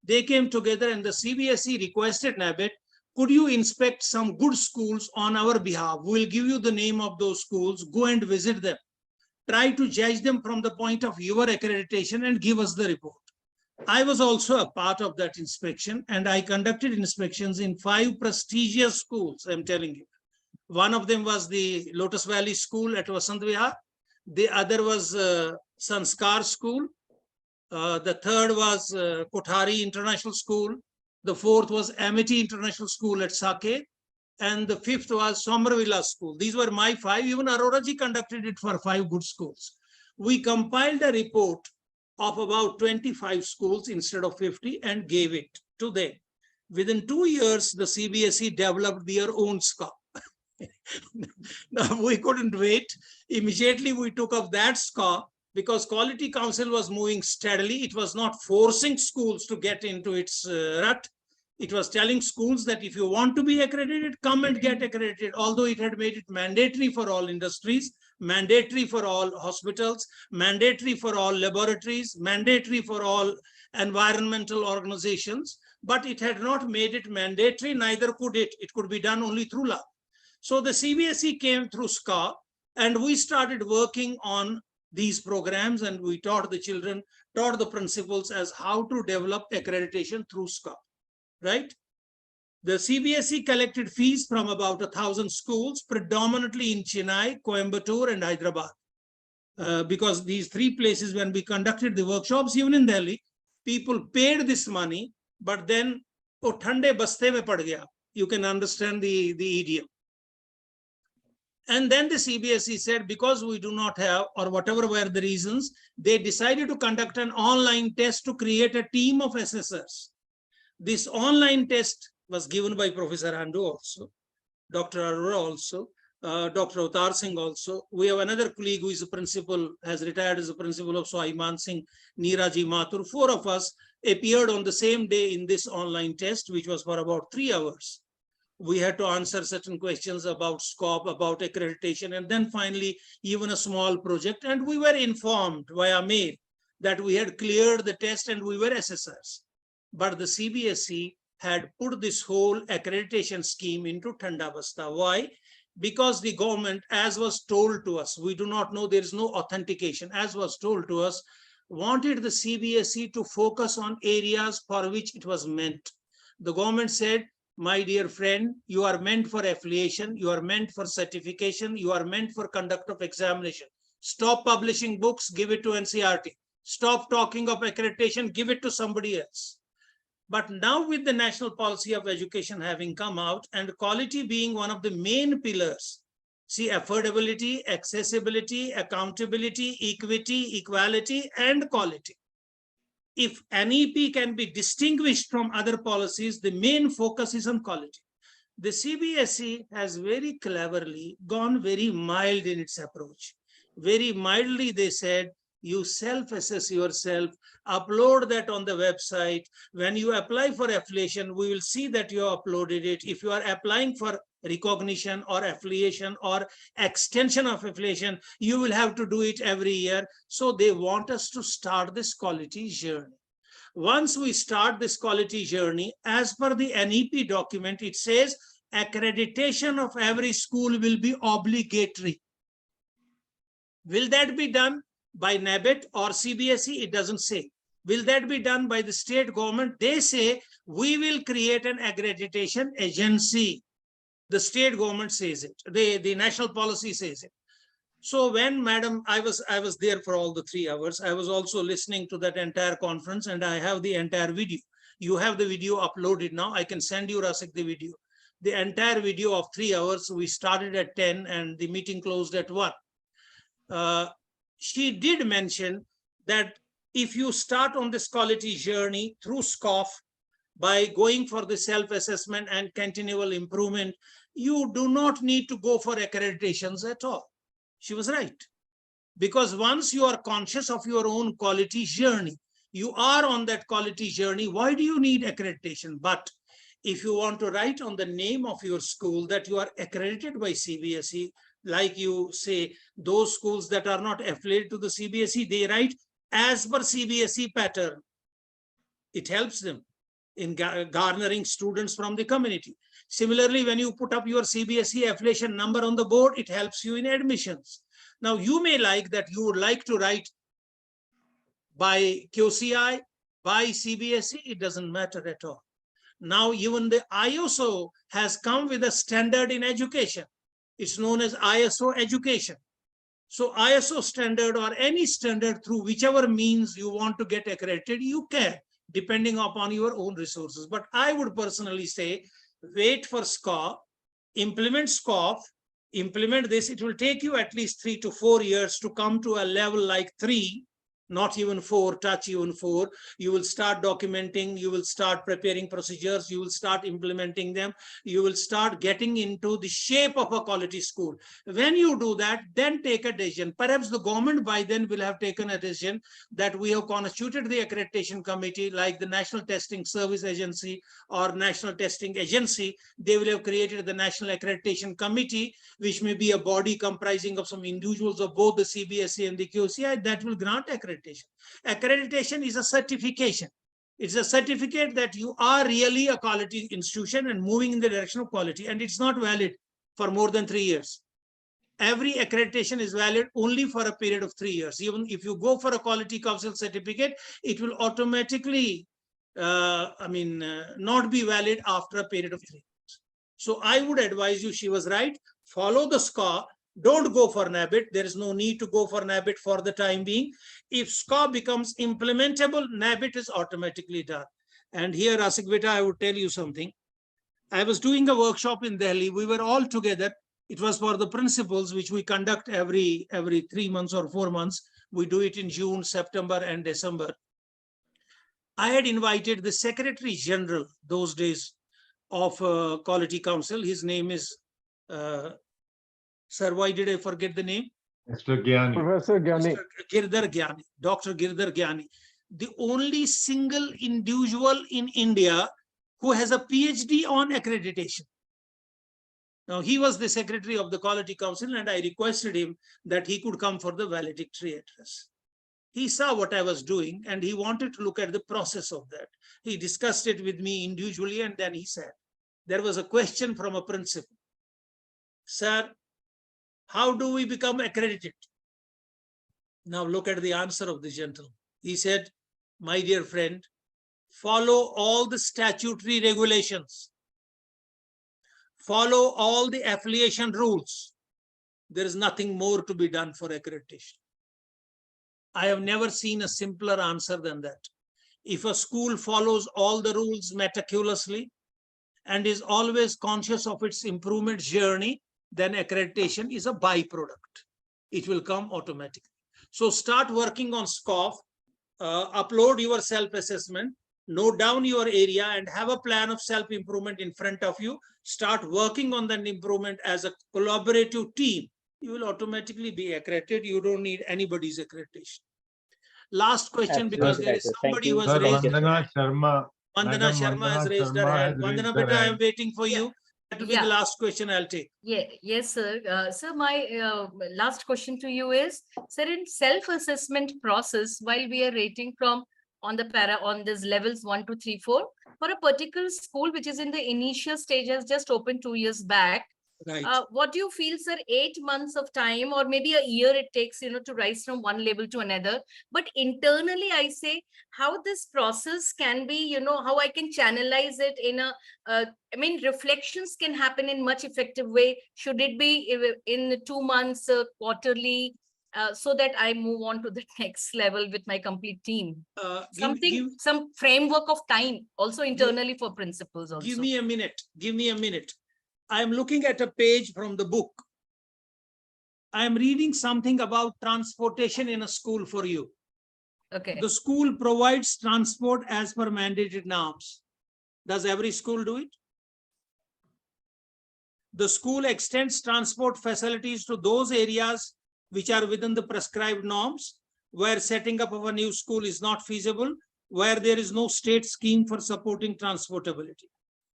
They came together and the CBSE requested NABET, could you inspect some good schools on our behalf? We'll give you the name of those schools. Go and visit them. Try to judge them from the point of your accreditation and give us the report. I was also a part of that inspection, and I conducted inspections in 5 prestigious schools, I'm telling you. One of them was the Lotus Valley School at Vasant Vihar. The other was Sanskar School. The third was Kothari International School. The fourth was Amity International School at Saqaaf. And the fifth was Somerville School. These were my 5. Even Aroraji conducted it for 5 good schools. We compiled a report of about 25 schools instead of 50 and gave it to them. Within 2 years, the CBSE developed their own Sqaaf. Now, we couldn't wait. Immediately, we took up that Sqaaf because Quality Council was moving steadily. It was not forcing schools to get into its rut. It was telling schools that if you want to be accredited, come and get accredited, although it had made it mandatory for all industries, mandatory for all hospitals, mandatory for all laboratories, mandatory for all environmental organizations, but it had not made it mandatory, neither could it. It could be done only through law. So the CBSE came through Sqaaf, and we started working on these programs, and we taught the children, taught the principals as how to develop accreditation through Sqaaf, right? The CBSE collected fees from about 1,000 schools, predominantly in Chennai, Coimbatore, and Hyderabad. Because these 3 places, when we conducted the workshops, even in Delhi, people paid this money, but then, oh, thande baste mein pad gaya. You can understand the idiom. And then the CBSE said, because we do not have, or whatever were the reasons, they decided to conduct an online test to create a team of assessors. This online test was given by Professor Andu also, Dr. Arora also, Dr. Avtar Singh also. We have another colleague who is a principal, has retired as a principal of Swaiman Singh, Neeraji Mathur. 4 of us appeared on the same day in this online test, which was for about 3 hours. We had to answer certain questions about Sqaaf, about accreditation, and then finally, even a small project. And we were informed via mail that we had cleared the test and we were assessors. But the CBSE had put this whole accreditation scheme into Thandabasta. Why? Because the government, as was told to us, we do not know, there is no authentication, as was told to us, wanted the CBSE to focus on areas for which it was meant. The government said, my dear friend, you are meant for affiliation, you are meant for certification, you are meant for conduct of examination. Stop publishing books, give it to NCERT. Stop talking of accreditation, give it to somebody else. But now with the national policy of education having come out and quality being one of the main pillars, see, affordability, accessibility, accountability, equity, equality, and quality. If NEP can be distinguished from other policies, the main focus is on quality. The CBSE has very cleverly gone very mild in its approach. Very mildly, they said, you self-assess yourself, upload that on the website. When you apply for affiliation, we will see that you uploaded it. If you are applying for recognition or affiliation or extension of affiliation, you will have to do it every year. So they want us to start this quality journey. Once we start this quality journey, as per the NEP document, it says accreditation of every school will be obligatory. Will that be done by NABET or CBSE? It doesn't say. Will that be done by the state government? They say we will create an accreditation agency. The state government says it. The national policy says it. So when, madam, I was there for all the 3 hours. I was also listening to that entire conference, and I have the entire video. You have the video uploaded now. I can send you, Rasik, the video. The entire video of 3 hours. We started at 10 and the meeting closed at 1. She did mention that if you start on this quality journey through Sqaaf, by going for the self-assessment and continual improvement, you do not need to go for accreditations at all. She was right. Because once you are conscious of your own quality journey, you are on that quality journey, why do you need accreditation? But if you want to write on the name of your school that you are accredited by CBSE, like you say, those schools that are not affiliated to the CBSE, they write as per CBSE pattern. It helps them in garnering students from the community. Similarly, when you put up your CBSE affiliation number on the board, it helps you in admissions. Now, you may like that you would like to write by QCI, by CBSE, it doesn't matter at all. Now, even the ISO has come with a standard in education. It's known as ISO education. So ISO standard or any standard through whichever means you want to get accredited, you can, depending upon your own resources. But I would personally say, wait for Sqaaf, implement Sqaaf, implement this. It will take you at least 3 to 4 years to come to a level like 3, not even 4, touch even 4. You will start documenting, you will start preparing procedures, you will start implementing them, you will start getting into the shape of a quality school. When you do that, then take a decision. Perhaps the government by then will have taken a decision that we have constituted the accreditation committee, like the National Testing Service Agency or National Testing Agency. They will have created the National Accreditation Committee, which may be a body comprising of some individuals of both the CBSE and the QCI that will grant accreditation. Accreditation is a certification. It's a certificate that you are really a quality institution and moving in the direction of quality, and it's not valid for more than 3 years. Every accreditation is valid only for a period of 3 years. Even if you go for a quality council certificate, it will automatically, not be valid after a period of 3 years. So I would advise you, she was right, follow the Sqaaf. Don't go for NABIT. There is no need to go for NABIT for the time being. If Sqaaf becomes implementable, NABIT is automatically done. And here, Asik Beta, I would tell you something. I was doing a workshop in Delhi. We were all together. It was for the principals, which we conduct every 3 months or 4 months. We do it in June, September, and December. I had invited the Secretary General those days of Quality Council. His name is sir, why did I forget the name? Mr. Gyani. Professor Gyani. Girdhar Gyani, Dr. Girdhar Gyani, the only single individual in India who has a PhD on accreditation. Now, he was the secretary of the Quality Council, and I requested him that he could come for the valedictory address. He saw what I was doing, and he wanted to look at the process of that. He discussed it with me individually, and then he said, there was a question from a principal. Sir, how do we become accredited? Now look at the answer of the gentleman. He said, my dear friend, follow all the statutory regulations. Follow all the affiliation rules. There is nothing more to be done for accreditation. I have never seen a simpler answer than that. If a school follows all the rules meticulously and is always conscious of its improvement journey, then accreditation is a byproduct. It will come automatically. So start working on Sqaaf, upload your self-assessment, note down your area and have a plan of self-improvement in front of you. Start working on that improvement as a collaborative team. You will automatically be accredited. You don't need anybody's accreditation. Last question, because there is somebody who has Sir, raised. Vandana Sharma. Vandana Madam Sharma has raised her Sharma hand. has raised Vandana her Beta, I am hand. waiting for you. That will be the last question I'll take. Yeah, yes, sir. Sir, my last question to you is, sir, in self-assessment process, while we are rating from on this levels 1, 2, 3, 4, for a particular school which is in the initial stage, has just opened 2 years back. Right. What do you feel, sir? 8 months of time or maybe a year it takes, to rise from one level to another. But internally, I say how this process can be, how I can channelize it in a, reflections can happen in much effective way. Should it be in 2 months, quarterly, so that I move on to the next level with my complete team? Some framework of time also internally for principals also. Give me a minute. Give me a minute. I am looking at a page from the book. I am reading something about transportation in a school for you. Okay. The school provides transport as per mandated norms. Does every school do it? The school extends transport facilities to those areas which are within the prescribed norms, where setting up of a new school is not feasible, where there is no state scheme for supporting transportability.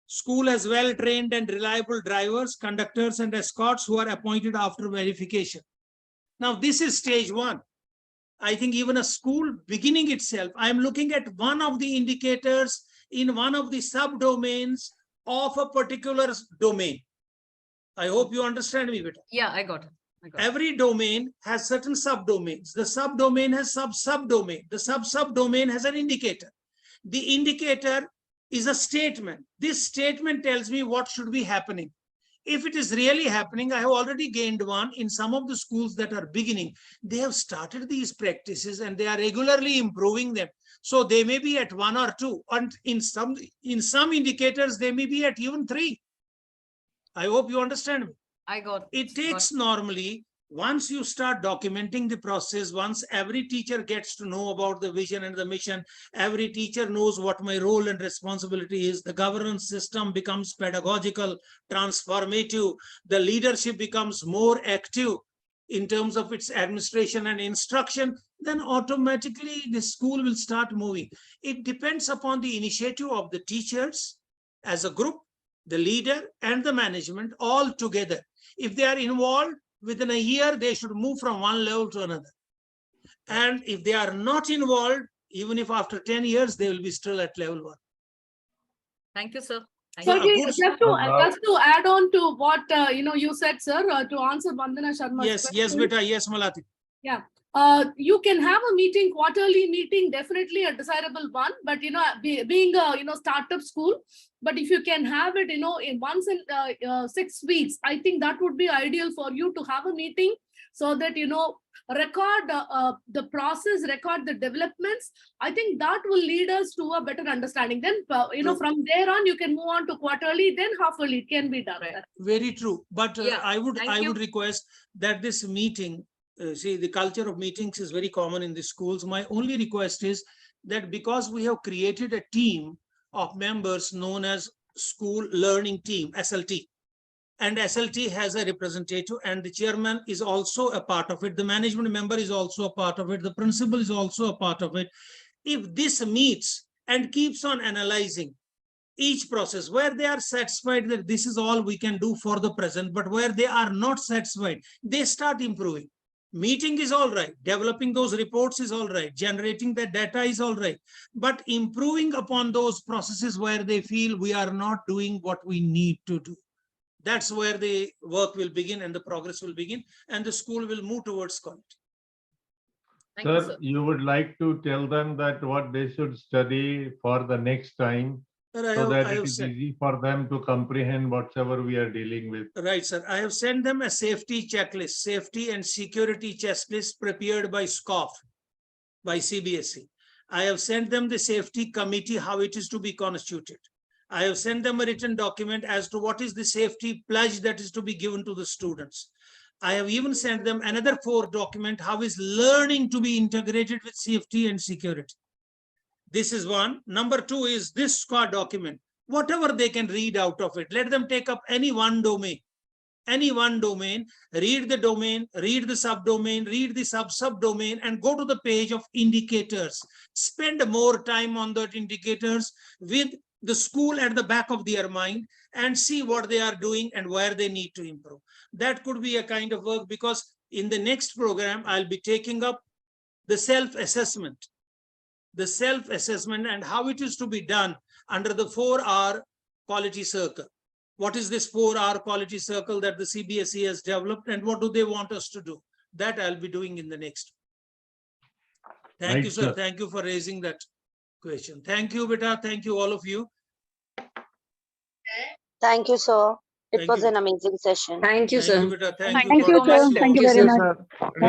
School has well-trained and reliable drivers, conductors, and escorts who are appointed after verification. Now, this is stage one. I think even a school beginning itself, I'm looking at one of the indicators in one of the subdomains of a particular domain. I hope you understand me better. Yeah, I got it. Every domain has certain subdomains. The subdomain has subdomain. The subdomain has an indicator. The indicator is a statement. This statement tells me what should be happening. If it is really happening, I have already gained one in some of the schools that are beginning. They have started these practices and they are regularly improving them. So they may be at 1 or 2, and in some indicators, they may be at even 3. I hope you understand me. I got it. Takes normally, once you start documenting the process, once every teacher gets to know about the vision and the mission, every teacher knows what my role and responsibility is, the governance system becomes pedagogical, transformative, the leadership becomes more active in terms of its administration and instruction, then automatically the school will start moving. It depends upon the initiative of the teachers as a group, the leader and the management all together. If they are involved, within a year, they should move from one level to another. And if they are not involved, even if after 10 years, they will be still at level 1. Thank you, sir. Thank So you. just to add on to what you said, sir, to answer Vandana Sharma's yes, question. yes, beta, yes, Malati. Yeah. You can have a meeting, quarterly meeting, definitely a desirable one, but being a startup school, but if you can have it in once in 6 weeks, I think that would be ideal for you to have a meeting, so that record the process, record the developments. I think that will lead us to a better understanding. Then from there on you can move on to quarterly, then half-yearly. It can be done. Very true, but Yeah, I would you. request that this meeting, see, the culture of meetings is very common in the schools. My only request is that because we have created a team of members known as School Learning Team, SLT, and SLT has a representative, and the chairman is also a part of it. The management member is also a part of it. The principal is also a part of it. If this meets and keeps on analyzing each process, where they are satisfied that this is all we can do for the present, but where they are not satisfied, they start improving. Meeting is all right, developing those reports is all right, generating the data is all right, but improving upon those processes where they feel we are not doing what we need to do. That's where the work will begin and the progress will begin, and the school will move towards quality. Sir, you would like to tell them that what they should study for the next time, so that it is easy for them to comprehend whatever we are dealing with. Right, sir. I have sent them a safety checklist, safety and security checklist prepared by Sqaaf, by CBSE. I have sent them the safety committee, how it is to be constituted. I have sent them a written document as to what is the safety pledge that is to be given to the students. I have even sent them another 4 document, how is learning to be integrated with safety and security. This is one. Number 2 is this Sqaaf document. Whatever they can read out of it, let them take up any one domain, read the domain, read the subdomain, read the subdomain, and go to the page of indicators. Spend more time on that indicators with the school at the back of their mind, and see what they are doing and where they need to improve. That could be a kind of work, because in the next program, I'll be taking up the self-assessment and how it is to be done under the 4R quality circle. What is this 4R quality circle that the CBSE has developed, and what do they want us to do? That I'll be doing in the next. Thank you, sir. Thank you for raising that question. Thank you, beta. Thank you, all of you. Thank you, sir. It was an amazing session. Thank you, sir. Thank you, beta. Thank you, sir. Thank you very much.